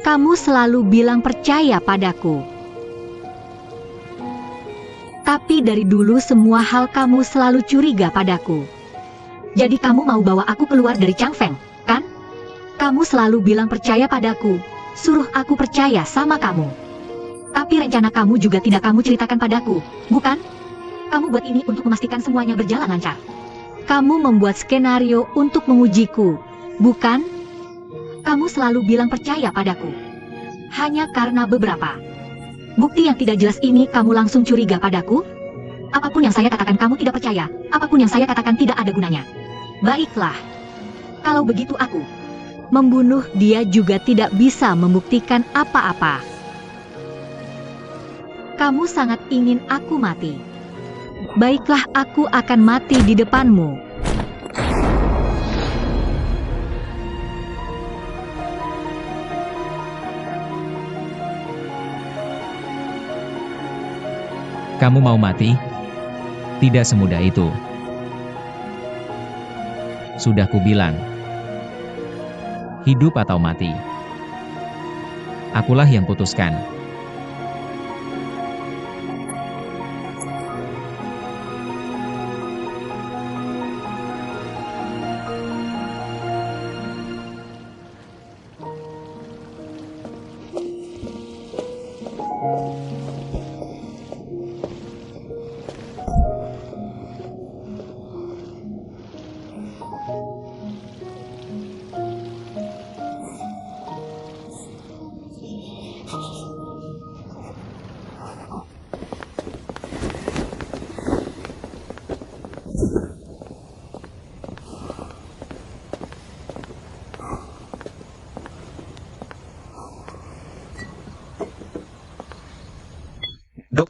Kamu selalu bilang percaya padaku. Tapi dari dulu semua hal kamu selalu curiga padaku. Jadi kamu mau bawa aku keluar dari Changfeng, kan? Kamu selalu bilang percaya padaku, suruh aku percaya sama kamu. Tapi rencana kamu juga tidak kamu ceritakan padaku, bukan? Kamu buat ini untuk memastikan semuanya berjalan lancar. Kamu membuat skenario untuk mengujiku, bukan? Kamu selalu bilang percaya padaku. Hanya karena beberapa bukti yang tidak jelas ini kamu langsung curiga padaku? Apapun yang saya katakan kamu tidak percaya, apapun yang saya katakan tidak ada gunanya. Baiklah. Kalau begitu aku membunuh dia juga tidak bisa membuktikan apa-apa. Kamu sangat ingin aku mati. Baiklah, aku akan mati di depanmu. Kamu mau mati? Tidak semudah itu. Sudah kubilang. Hidup atau mati. Akulah yang putuskan.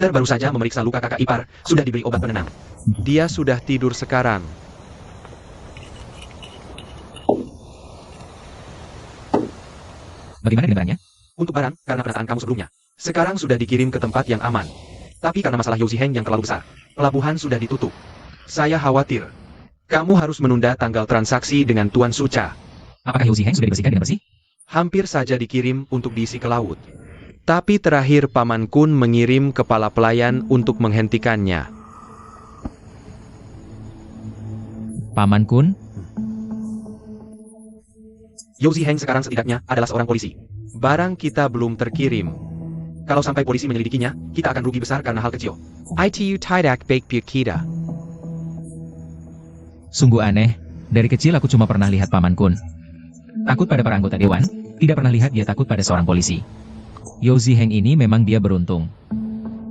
Dokter baru saja memeriksa luka kakak ipar, sudah diberi obat penenang. Dia sudah tidur sekarang. Bagaimana kedengarannya? Untuk barang, karena pernyataan kamu sebelumnya. Sekarang sudah dikirim ke tempat yang aman. Tapi karena masalah Yao Ziheng yang terlalu besar, pelabuhan sudah ditutup. Saya khawatir. Kamu harus menunda tanggal transaksi dengan Tuan Suca. Apakah Yao Ziheng sudah dibersihkan dengan bersih? Hampir saja dikirim untuk diisi ke laut. Tapi terakhir Paman Kun mengirim kepala pelayan untuk menghentikannya. Paman Kun, Yao Ziheng sekarang setidaknya adalah seorang polisi. Barang kita belum terkirim. Kalau sampai polisi menyelidikinya, kita akan rugi besar karena hal kecil. ITU tidak baik-baik kita. sungguh aneh. Dari kecil aku cuma pernah lihat Paman Kun takut pada para anggota dewan, tidak pernah lihat dia takut pada seorang polisi. Yao Ziheng ini memang dia beruntung.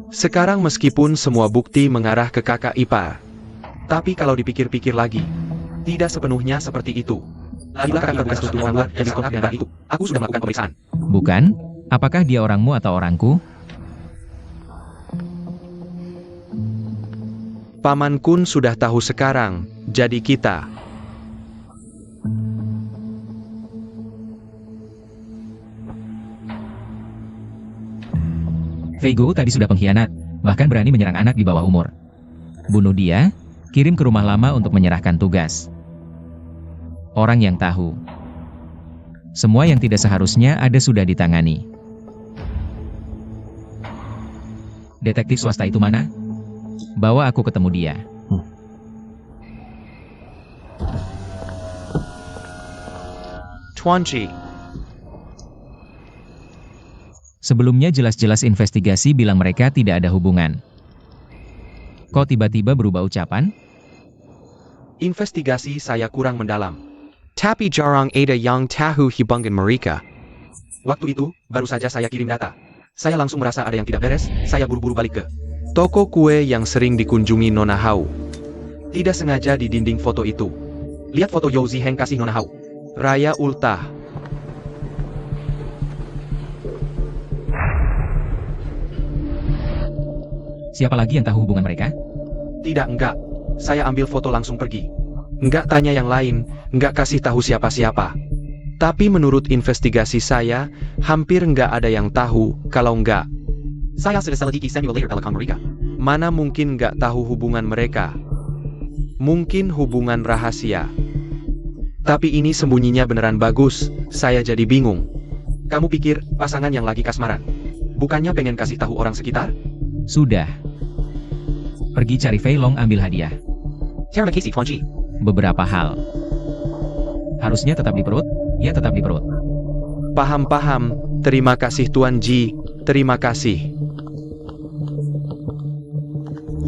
Sekarang meskipun semua bukti mengarah ke kakak ipar, Tapi kalau dipikir-pikir lagi, tidak sepenuhnya seperti itu. Larilah kakak tugas tutupan luar dan sekolah dengan itu. Aku sudah melakukan pemeriksaan. Bukan? Apakah dia orangmu atau orangku? Paman Kun sudah tahu sekarang, jadi kita. Feigo tadi sudah pengkhianat, bahkan berani menyerang anak di bawah umur. Bunuh dia, kirim ke rumah lama untuk menyerahkan tugas. Orang yang tahu. Semua yang tidak seharusnya ada sudah ditangani. Detektif swasta itu mana? Bawa aku ketemu dia. Tuan Ji, Sebelumnya jelas-jelas investigasi bilang mereka tidak ada hubungan. Kok tiba-tiba berubah ucapan? Investigasi saya kurang mendalam. tapi jarang ada yang tahu hubungan mereka. Waktu itu, baru saja saya kirim data. Saya langsung merasa ada yang tidak beres, saya buru-buru balik ke. Toko kue yang sering dikunjungi Nona Hau. Tidak sengaja di dinding foto itu. Lihat foto Yao Ziheng kasih Nona Hau. Raya Ultah. Siapa lagi yang tahu hubungan mereka? Tidak, enggak. Saya ambil foto langsung pergi. Nggak tanya yang lain, nggak kasih tahu siapa-siapa. Tapi menurut investigasi saya, hampir nggak ada yang tahu, kalau nggak. Saya sudah selidiki simulator telecom mereka. Mana mungkin nggak tahu hubungan mereka? Mungkin hubungan rahasia. Tapi ini sembunyinya beneran bagus, saya jadi bingung. Kamu pikir, pasangan yang lagi kasmaran? Bukannya pengen kasih tahu orang sekitar? Sudah. Pergi cari Fei Long ambil hadiah. Terima kasih, Tuan Ji. Beberapa hal. Harusnya tetap di perut, ya tetap di perut. Paham-paham, terima kasih Tuan Ji, terima kasih.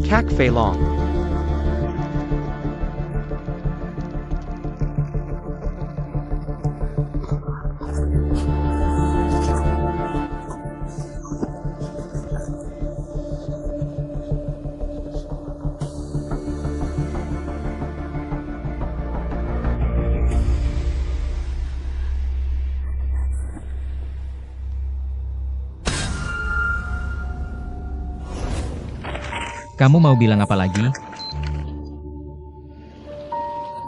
Kak Fei Long. Kamu mau bilang apa lagi?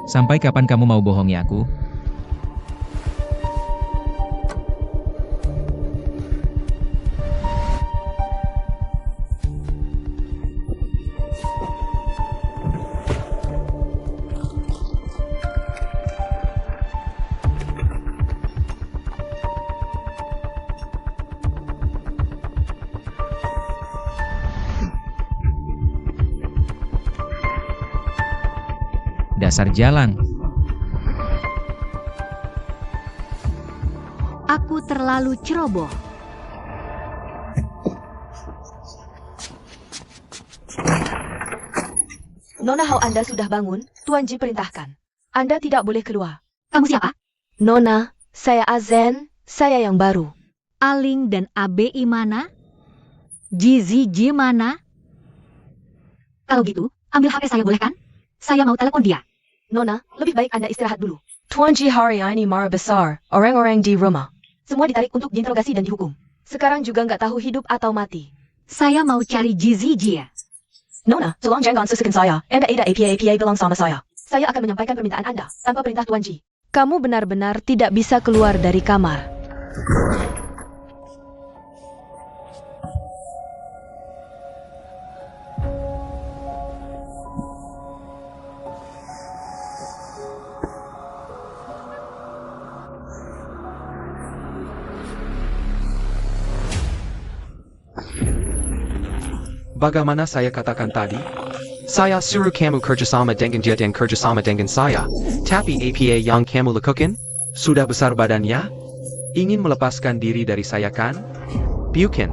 Sampai kapan kamu mau bohongi aku? Dasar jalan. Aku terlalu ceroboh. Nona Hao, Anda sudah bangun? Tuan Ji perintahkan. Anda tidak boleh keluar. Kamu siapa? Nona, saya Azen, saya yang baru. Aling dan ABI mana? Ji mana? Kalau gitu, ambil HP saya boleh kan? Saya mau telepon dia. Nona, lebih baik Anda istirahat dulu. Tuan Ji hari ini marah besar, orang-orang di rumah. Semua ditarik untuk diinterogasi dan dihukum. Sekarang juga nggak tahu hidup atau mati. Saya mau cari Jizi Jia. Nona, tolong jangan sesekan saya. Anda ada APA bilang sama saya. Saya akan menyampaikan permintaan Anda tanpa perintah Tuan Ji. Kamu benar-benar tidak bisa keluar dari kamar. Bagaimana saya katakan tadi? Saya suruh kamu kerjasama dengan dia dan kerjasama dengan saya. Tapi apa yang kamu lakukan? Sudah besar badannya? Ingin melepaskan diri dari saya kan? Bukan.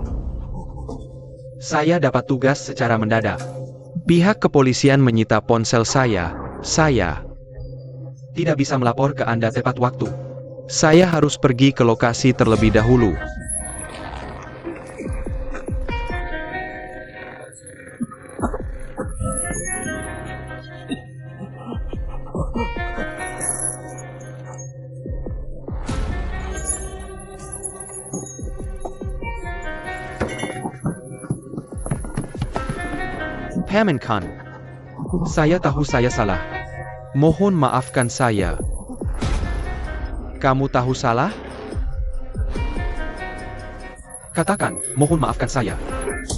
Saya dapat tugas secara mendadak. Pihak kepolisian menyita ponsel saya. Saya tidak bisa melapor ke Anda tepat waktu. Saya harus pergi ke lokasi terlebih dahulu. Pamankan, saya tahu saya salah. Mohon maafkan saya. Kamu tahu salah? Katakan, mohon maafkan saya.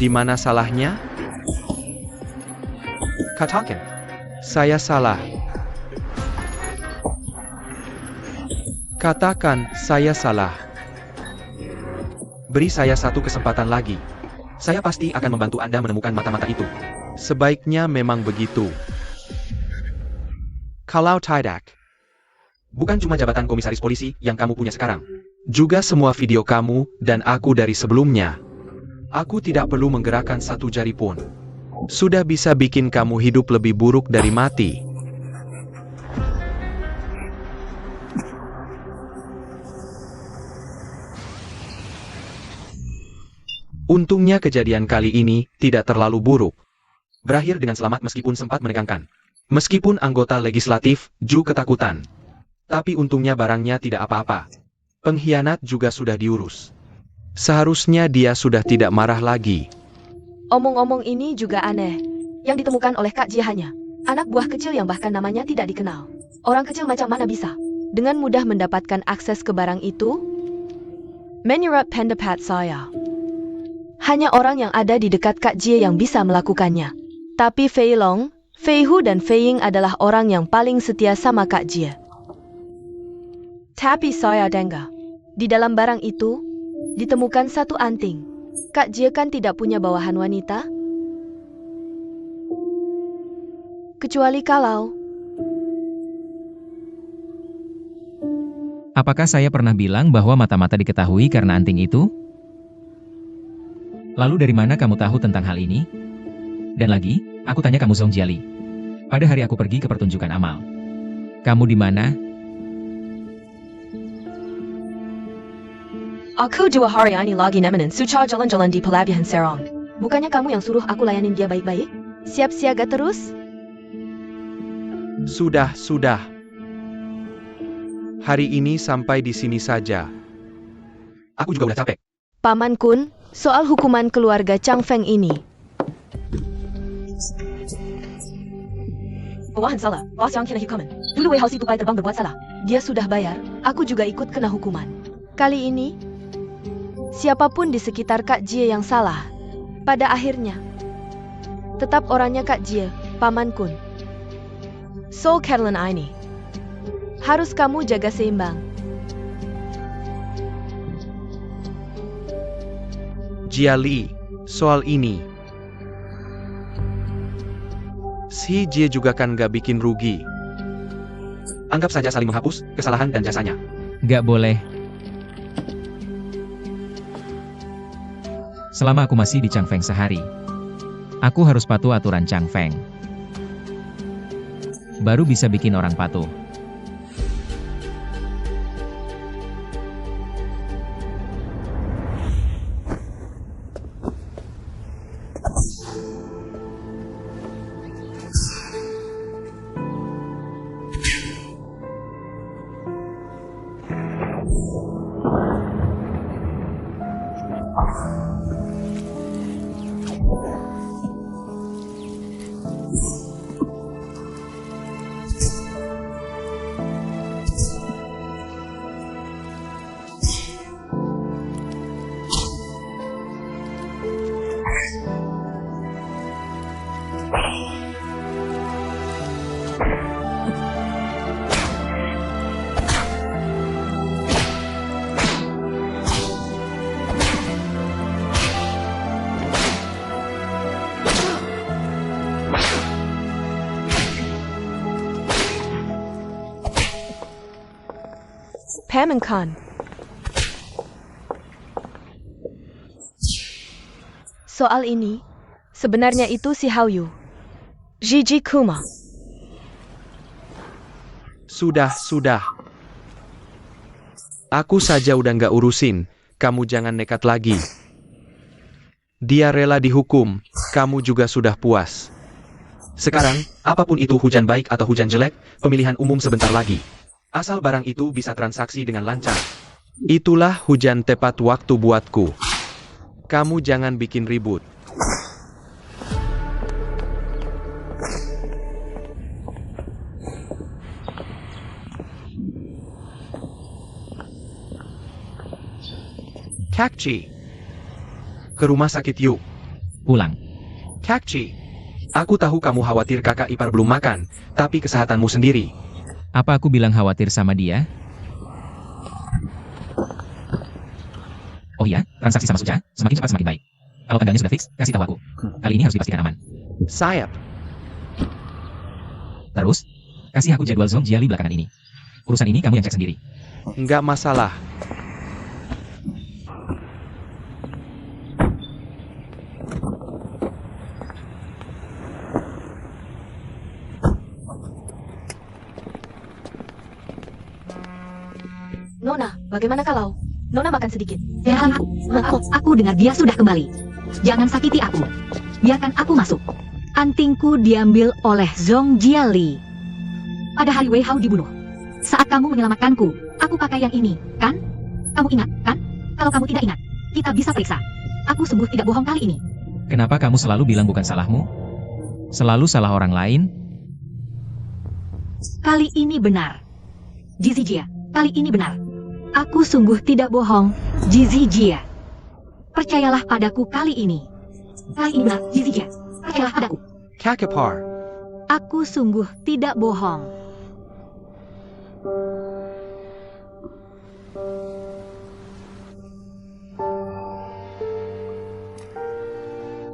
Di mana salahnya? Katakan, saya salah. Katakan, saya salah. Beri saya satu kesempatan lagi. Saya pasti akan membantu Anda menemukan mata-mata itu. Sebaiknya memang begitu. Kalau tidak, bukan cuma jabatan komisaris polisi yang kamu punya sekarang, juga semua video kamu dan aku dari sebelumnya. Aku tidak perlu menggerakkan satu jari pun. Sudah bisa bikin kamu hidup lebih buruk dari mati. Untungnya kejadian kali ini tidak terlalu buruk. Berakhir dengan selamat meskipun sempat menegangkan. Meskipun anggota legislatif Ju ketakutan. Tapi untungnya barangnya tidak apa-apa. Pengkhianat juga sudah diurus. Seharusnya dia sudah tidak marah lagi. Omong-omong ini juga aneh. Yang ditemukan oleh Kak Jia hanya anak buah kecil yang bahkan namanya tidak dikenal. Orang kecil macam mana bisa dengan mudah mendapatkan akses ke barang itu? Menurut pendapat saya, hanya orang yang ada di dekat Kak Jie yang bisa melakukannya. Tapi Fei Long, Fei Hu dan Fei Ying adalah orang yang paling setia sama Kak Jie. Tapi saya dengar, di dalam barang itu, ditemukan satu anting. Kak Jie kan tidak punya bawahan wanita? Kecuali kalau... Apakah saya pernah bilang bahwa mata-mata diketahui karena anting itu? Lalu dari mana kamu tahu tentang hal ini? Dan lagi, aku tanya kamu Zhong Jiali. Pada hari aku pergi ke pertunjukan amal. Kamu di mana? Aku 2 hari ini lagi nemenin Sucha jalan-jalan di Pelabuhan Serang. Bukannya kamu yang suruh aku layanin dia baik-baik? Siap siaga terus? Sudah. Hari ini sampai di sini saja. Aku juga udah capek. Paman Kun, soal hukuman keluarga Chang Feng ini. Bawahan salah, bos yang kena hukuman. Dulu Wei Hao si tupai terbang berbuat salah. Dia sudah bayar, aku juga ikut kena hukuman. Kali ini, siapapun di sekitar Kak Jie yang salah, pada akhirnya, tetap orangnya Kak Jie, Paman Kun. So Caroline ini, harus kamu jaga seimbang. Jiali, soal ini. Si Jie juga kan gak bikin rugi. Anggap saja saling menghapus kesalahan dan jasanya. Gak boleh. Selama aku masih di Chang Feng sehari, aku harus patuh aturan Chang Feng. Baru bisa bikin orang patuh. Pamankan. Soal ini, sebenarnya itu si Hao-yu. Jiji Kuma. Sudah. Aku saja udah nggak urusin, kamu jangan nekat lagi. Dia rela dihukum, kamu juga sudah puas. Sekarang, apapun itu hujan baik atau hujan jelek, pemilihan umum sebentar lagi. Asal barang itu bisa transaksi dengan lancar. Itulah hujan tepat waktu buatku. Kamu jangan bikin ribut. Kakci. Ke rumah sakit yuk. Pulang. Kakci. Aku tahu kamu khawatir kakak ipar belum makan, tapi kesehatanmu sendiri. Apa aku bilang khawatir sama dia? Oh iya, transaksi sama Suja, semakin cepat semakin baik. Kalau tanggalnya sudah fix, kasih tahu aku. Kali ini harus dipastikan aman. Sayap. Terus, kasih aku jadwal Zong Jiali belakangan ini. Urusan ini kamu yang cek sendiri. Nggak masalah. Nona, bagaimana kalau Nona makan sedikit? Ya, aku dengar dia sudah kembali. Jangan sakiti aku. Biarkan aku masuk. Antingku diambil oleh Zong Jiali. Pada hari Wei Hao dibunuh. Saat kamu menyelamatkanku, aku pakai yang ini, kan? Kamu ingat, kan? Kalau kamu tidak ingat, kita bisa periksa. Aku sungguh tidak bohong kali ini. Kenapa kamu selalu bilang bukan salahmu? Selalu salah orang lain? Kali ini benar. Jizijia, kali ini benar. Aku sungguh tidak bohong, Jizijia. Percayalah padaku kali ini. Kali ini benar, Jizijia. Percayalah padaku. Kakapar. Aku sungguh tidak bohong.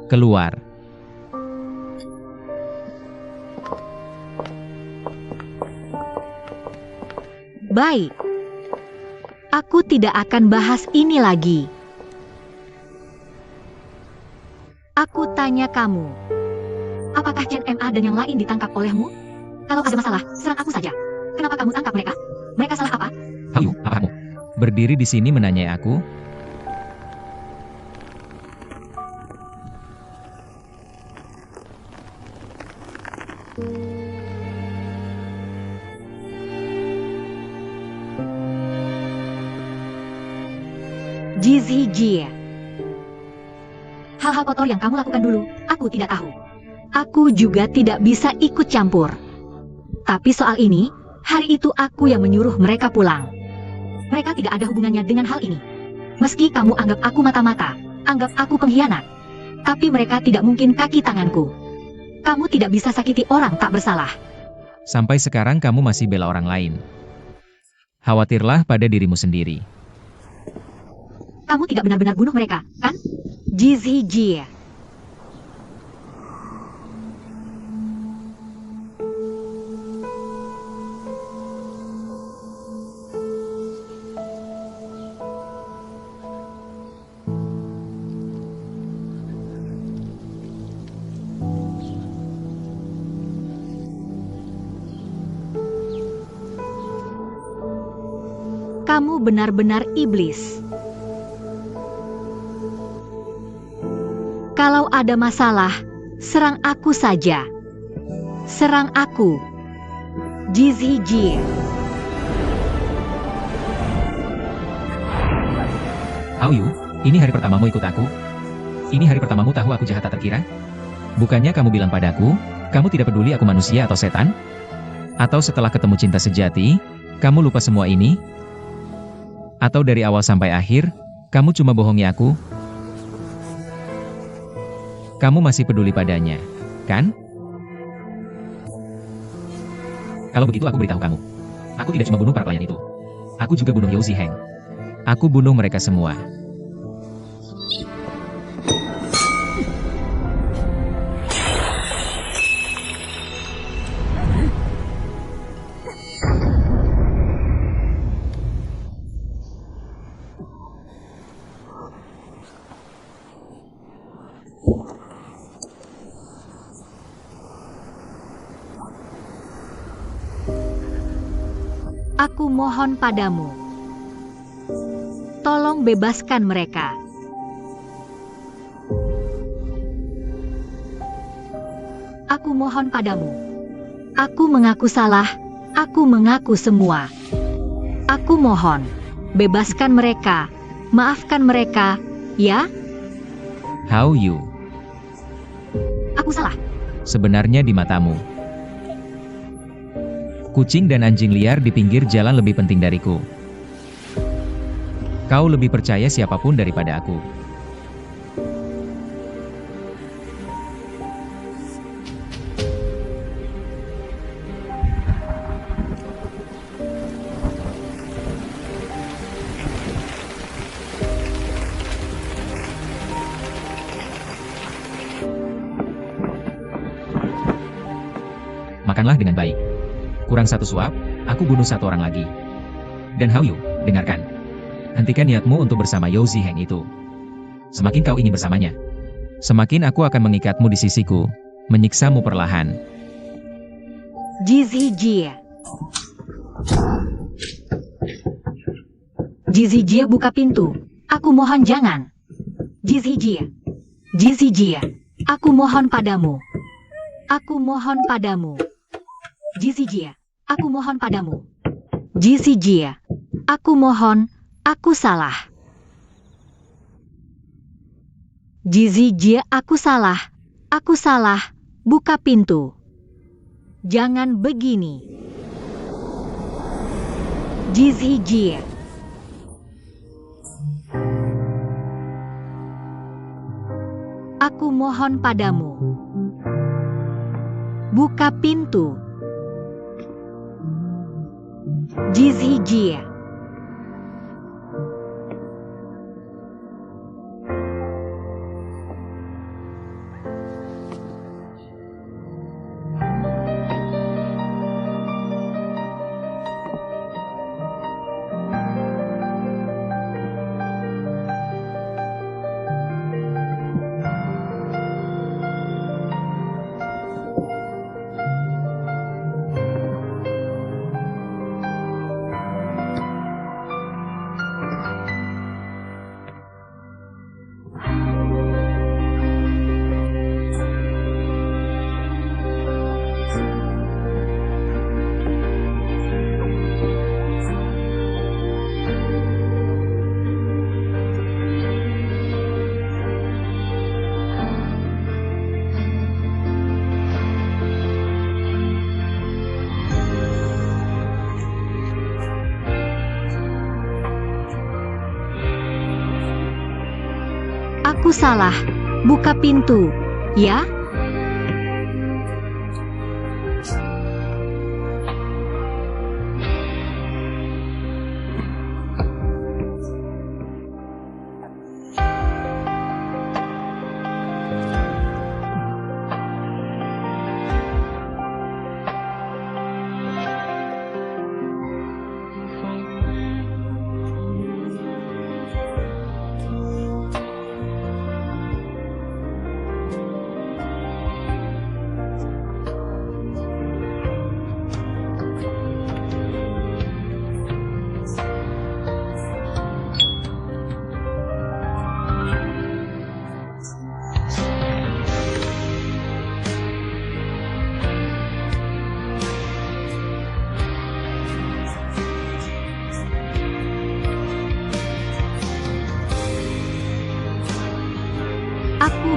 Keluar. Baik. Aku tidak akan bahas ini lagi. Aku tanya kamu. Apakah Chen Ma dan yang lain ditangkap olehmu? Kalau ada masalah, serang aku saja. Kenapa kamu tangkap mereka? Mereka salah apa? Hao-yu, apa kamu? Berdiri di sini menanyai aku? Jizijia. Hal-hal kotor yang kamu lakukan dulu, aku tidak tahu. Aku juga tidak bisa ikut campur. Tapi soal ini, hari itu aku yang menyuruh mereka pulang. Mereka tidak ada hubungannya dengan hal ini. Meski kamu anggap aku mata-mata, anggap aku pengkhianat, tapi mereka tidak mungkin kaki tanganku. Kamu tidak bisa sakiti orang tak bersalah. Sampai sekarang kamu masih bela orang lain. Khawatirlah pada dirimu sendiri. Kamu tidak benar-benar bunuh mereka, kan? Jizijia. Kamu benar-benar iblis. Kalau ada masalah, serang aku saja. Serang aku. Jizijia. Hao-yu, ini hari pertamamu ikut aku? Ini hari pertamamu tahu aku jahat tak terkira? Bukannya kamu bilang padaku, kamu tidak peduli aku manusia atau setan? Atau setelah ketemu cinta sejati, kamu lupa semua ini? Atau dari awal sampai akhir, kamu cuma bohongi aku? Kamu masih peduli padanya, kan? Kalau begitu aku beritahu kamu. Aku tidak cuma bunuh para pelayan itu. Aku juga bunuh Yao Ziheng. Aku bunuh mereka semua. Aku mohon padamu, tolong bebaskan mereka. Aku mohon padamu. Aku mengaku salah, aku mengaku semua. Aku mohon, bebaskan mereka, maafkan mereka, ya? Hao Yu, Aku salah. sebenarnya di matamu, kucing dan anjing liar di pinggir jalan lebih penting dariku. Kau lebih percaya siapapun daripada aku. Makanlah dengan baik. Kurang satu suap, aku bunuh satu orang lagi. Dan Hao Yu, dengarkan. Hentikan niatmu untuk bersama Yao Ziheng itu. Semakin kau ingin bersamanya, semakin aku akan mengikatmu di sisiku, menyiksamu perlahan. Jizi Jie. Jizi Jie, buka pintu. Aku mohon jangan. Jizi Jie. Jizi Jie. Aku mohon padamu. Aku mohon padamu. Jizi Jie. Aku mohon padamu. Jizi Jie. Aku mohon, aku salah. Jizi Jie, aku salah. Aku salah. Buka pintu. Jangan begini. Jizi Jie. Aku mohon padamu. Buka pintu. Jizi Jie. Aku salah. Buka pintu, ya?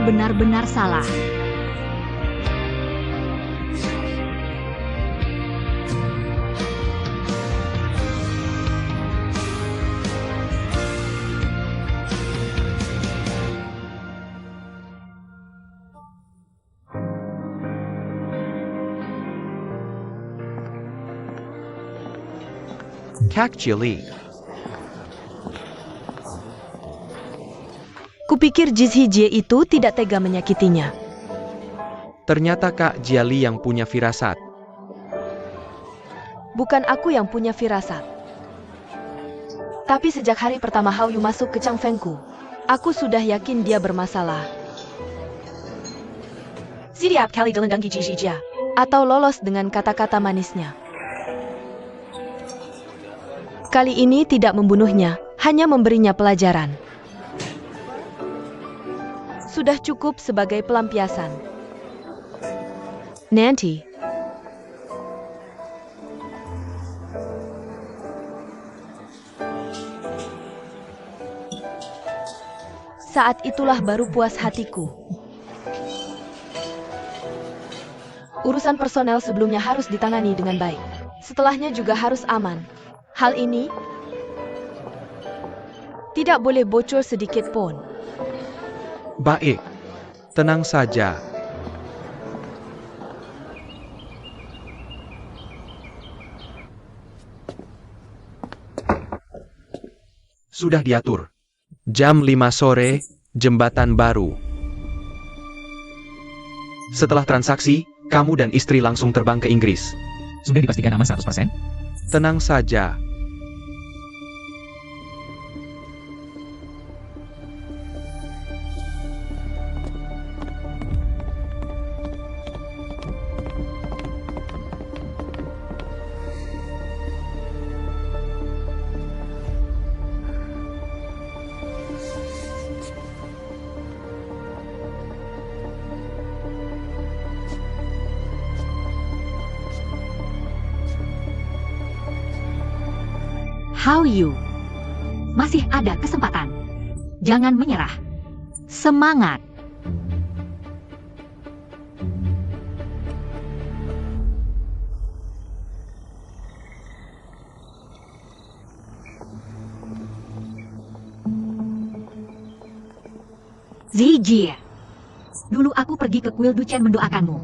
benar-benar salah. Kak Jili. Kupikir Jizhi Jie itu tidak tega menyakitinya. Ternyata Kak Jiali yang punya firasat. Bukan aku yang punya firasat. Tapi sejak hari pertama Hao Yu masuk ke Changfengku, aku sudah yakin dia bermasalah. Siap kali dengan Jizhi Jia. Atau lolos dengan kata-kata manisnya. Kali ini tidak membunuhnya, hanya memberinya pelajaran. Sudah cukup sebagai pelampiasan. Nanti. Saat itulah baru puas hatiku. Urusan personel sebelumnya harus ditangani dengan baik. Setelahnya juga harus aman. Hal ini tidak boleh bocor sedikit pun. Baik. Tenang saja. Sudah diatur. Jam 5 sore, jembatan baru. Setelah transaksi, kamu dan istri langsung terbang ke Inggris. Sudah dipastikan aman 100%? Tenang saja. Hao Yu, masih ada kesempatan. Jangan menyerah. Semangat. Zijie, dulu aku pergi ke kuil Duchen mendoakanmu.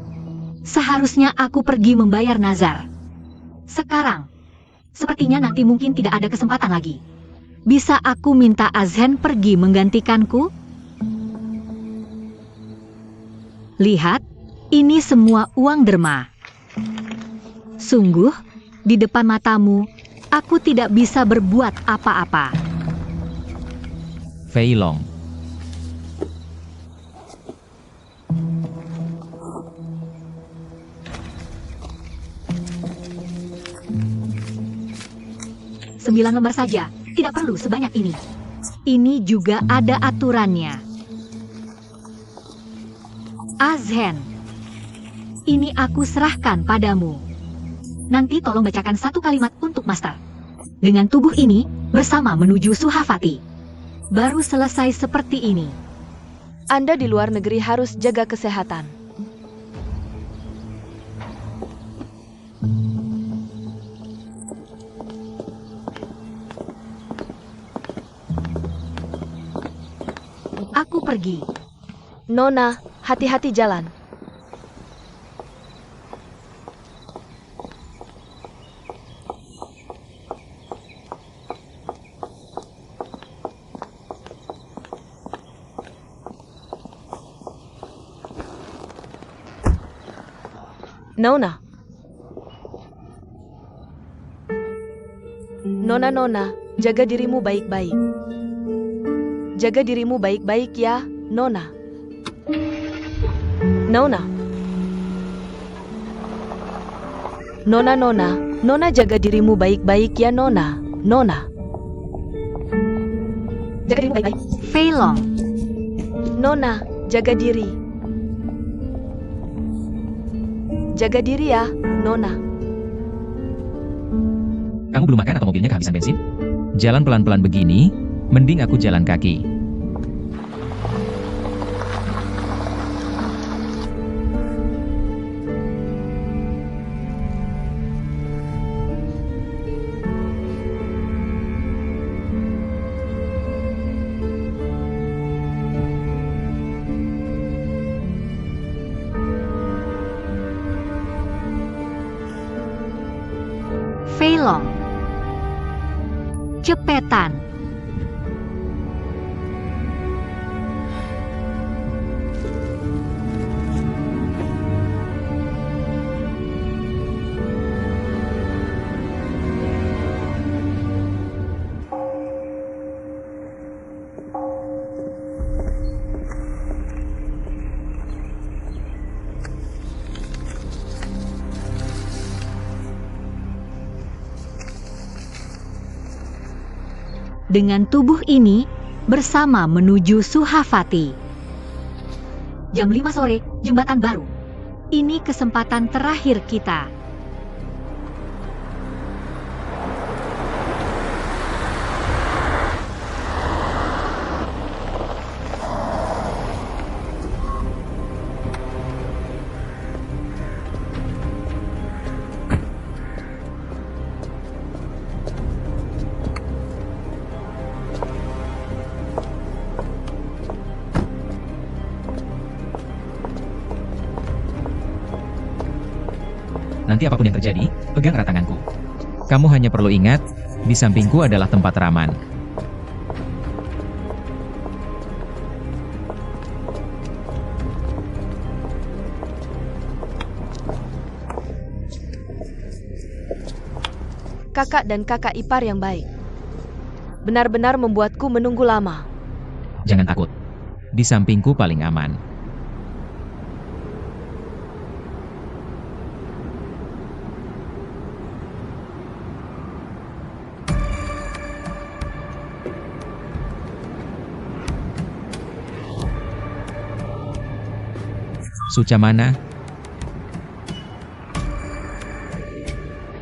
Seharusnya aku pergi membayar nazar. Sekarang, sepertinya nanti mungkin tidak ada kesempatan lagi. Bisa aku minta Azhen pergi menggantikanku? Lihat, ini semua uang derma. Sungguh, di depan matamu, aku tidak bisa berbuat apa-apa. Fei Long. Sembilan lembar saja, tidak perlu sebanyak ini. Ini juga ada aturannya. Azhen, ini aku serahkan padamu. Nanti tolong bacakan satu kalimat untuk Master. Dengan tubuh ini, bersama menuju Suhafati. Baru selesai seperti ini. Anda di luar negeri harus jaga kesehatan. Aku pergi. Nona, hati-hati jalan. Nona. Nona, jaga dirimu baik-baik. Jaga dirimu baik-baik ya, Nona. Nona. Nona jaga dirimu baik-baik ya, Nona. Nona. Jaga dirimu baik-baik. Fei Long, Nona, jaga diri. Jaga diri ya, Nona. Kamu belum makan atau mobilnya kehabisan bensin? Jalan pelan-pelan begini, mending aku jalan kaki. Cepetan. Dengan tubuh ini, bersama menuju Suhafati. Jam 5 sore, jembatan baru. Ini kesempatan terakhir kita. Nanti apapun yang terjadi, pegang erat tanganku. Kamu hanya perlu ingat, di sampingku adalah tempat Raman. Kakak dan kakak ipar yang baik. Benar-benar membuatku menunggu lama. Jangan takut. Di sampingku paling aman. Suca mana?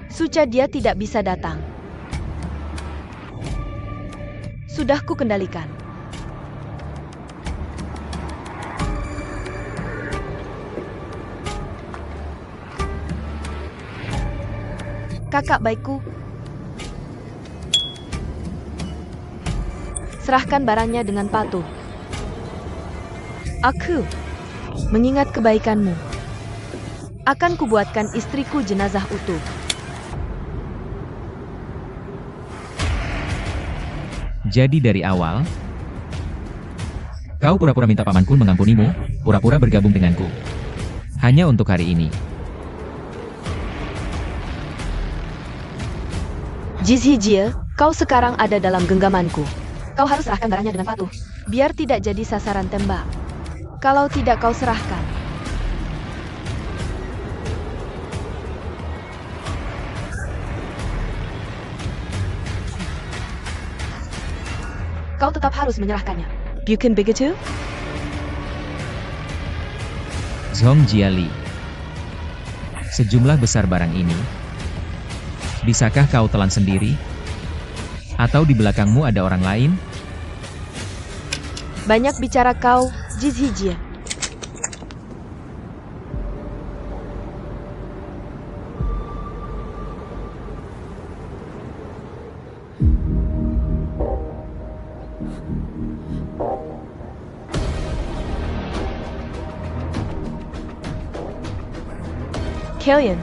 Suca dia tidak bisa datang. Sudah ku kendalikan. Kakak baikku, serahkan barangnya dengan patuh. Aku mengingat kebaikanmu, akan kubuatkan istriku jenazah utuh. Jadi dari awal, kau pura-pura minta Paman Kun mengampunimu, pura-pura bergabung denganku. Hanya untuk hari ini. Jizhijie, kau sekarang ada dalam genggamanku. Kau harus serahkan barangnya dengan patuh, biar tidak jadi sasaran tembak. Kalau tidak kau serahkan, kau tetap harus menyerahkannya. Bukan begitu? Zhong Jiali. Sejumlah besar barang ini. Bisakah kau telan sendiri? Atau di belakangmu ada orang lain? Banyak bicara kau, Jizhijie. Killian.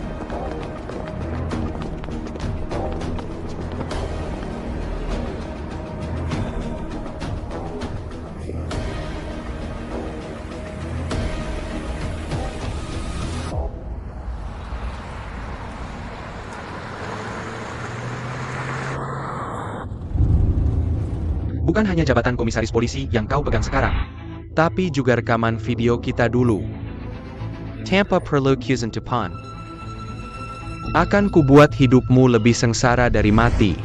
Bukan hanya jabatan komisaris polisi yang kau pegang sekarang, tapi juga rekaman video kita dulu. Tanpa perlu kusen depan. Akan kubuat hidupmu lebih sengsara dari mati.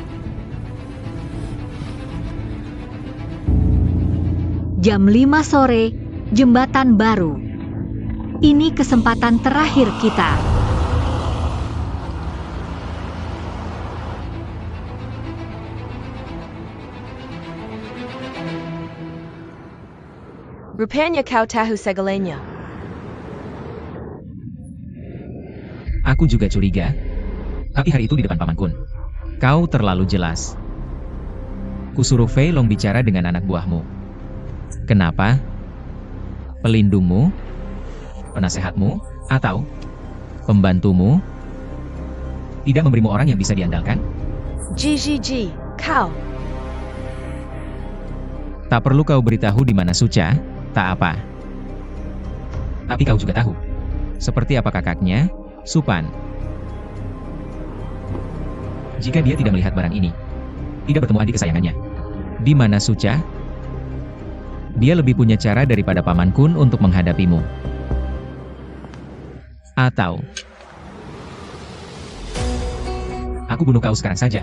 Jam 5 sore, jembatan baru. Ini kesempatan terakhir kita. Rupanya kau tahu segalanya. Aku juga curiga. Tapi hari itu di depan Paman Kun. Kau terlalu jelas. Kusuruh Fei Long bicara dengan anak buahmu. Kenapa? Pelindungmu? Penasehatmu? Atau pembantumu? Tidak memberimu orang yang bisa diandalkan? Jizhijie, Kau, Tak perlu kau beritahu di mana Suca, tak apa. Tapi kau juga tahu. Seperti apa kakaknya, Supan. Jika dia tidak melihat barang ini, tidak bertemu adik kesayangannya. Di mana Suca? Dia lebih punya cara daripada Paman Kun untuk menghadapimu. Atau aku bunuh kau sekarang saja.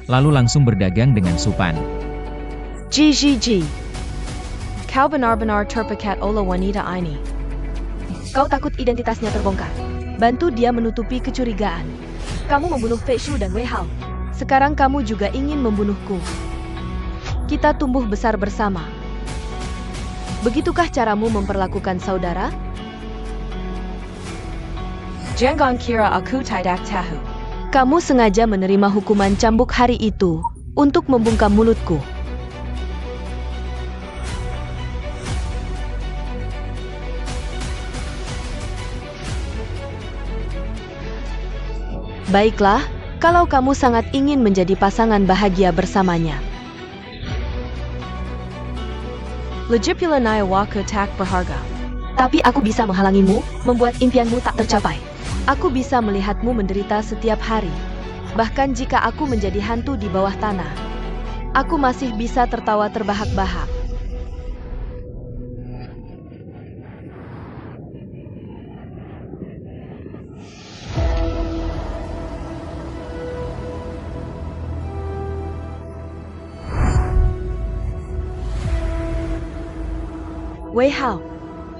Lalu langsung berdagang dengan Supan. GGG. Kau benar-benar terpekat oleh wanita ini. Kau takut identitasnya terbongkar. Bantu dia menutupi kecurigaan. Kamu membunuh Fei Shu dan Wei Hao. Sekarang kamu juga ingin membunuhku. Kita tumbuh besar bersama. Begitukah caramu memperlakukan saudara? Jangan kira aku tidak tahu. Kamu sengaja menerima hukuman cambuk hari itu untuk membungkam mulutku. Baiklah, kalau kamu sangat ingin menjadi pasangan bahagia bersamanya. Legipulanai Waku tak berharga. Tapi aku bisa menghalangimu, membuat impianmu tak tercapai. Aku bisa melihatmu menderita setiap hari. Bahkan jika aku menjadi hantu di bawah tanah, aku masih bisa tertawa terbahak-bahak. Wei Hao,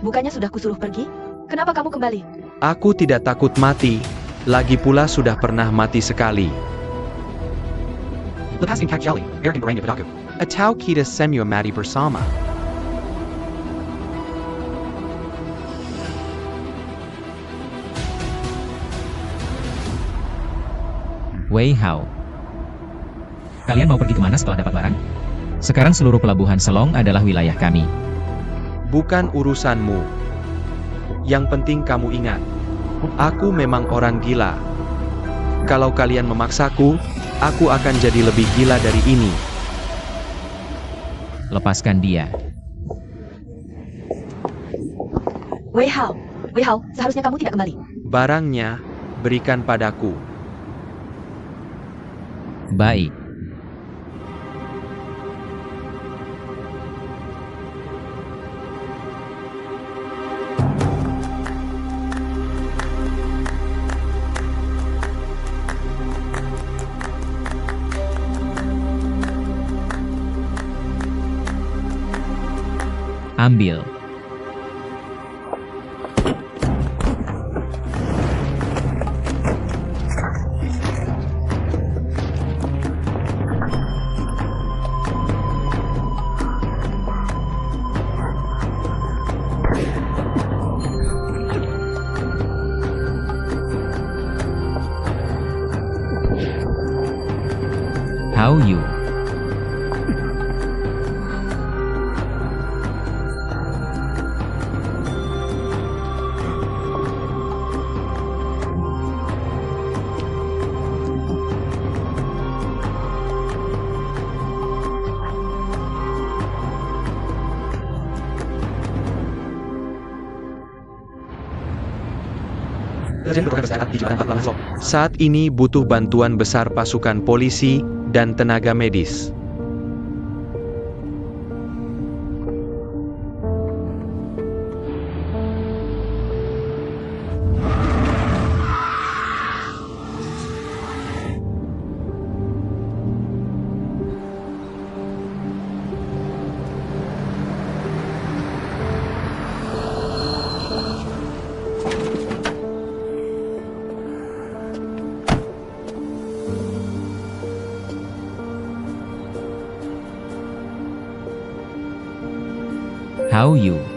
bukannya sudah kusuruh pergi? Kenapa kamu kembali? Aku tidak takut mati, lagi pula sudah pernah mati sekali. Lepaskan Kak Jali, biarkan berangnya padaku. Atau kita semua mati bersama. Wei Hao. Kalian mau pergi kemana setelah dapat barang? Sekarang seluruh pelabuhan Selong adalah wilayah kami. Bukan urusanmu. Yang penting kamu ingat, aku memang orang gila. Kalau kalian memaksaku, aku akan jadi lebih gila dari ini. Lepaskan dia. Wei Hao, seharusnya kamu tidak kembali. Barangnya, berikan padaku. Baik. Ambil. How you? Saat ini butuh bantuan besar pasukan polisi dan tenaga medis. How you?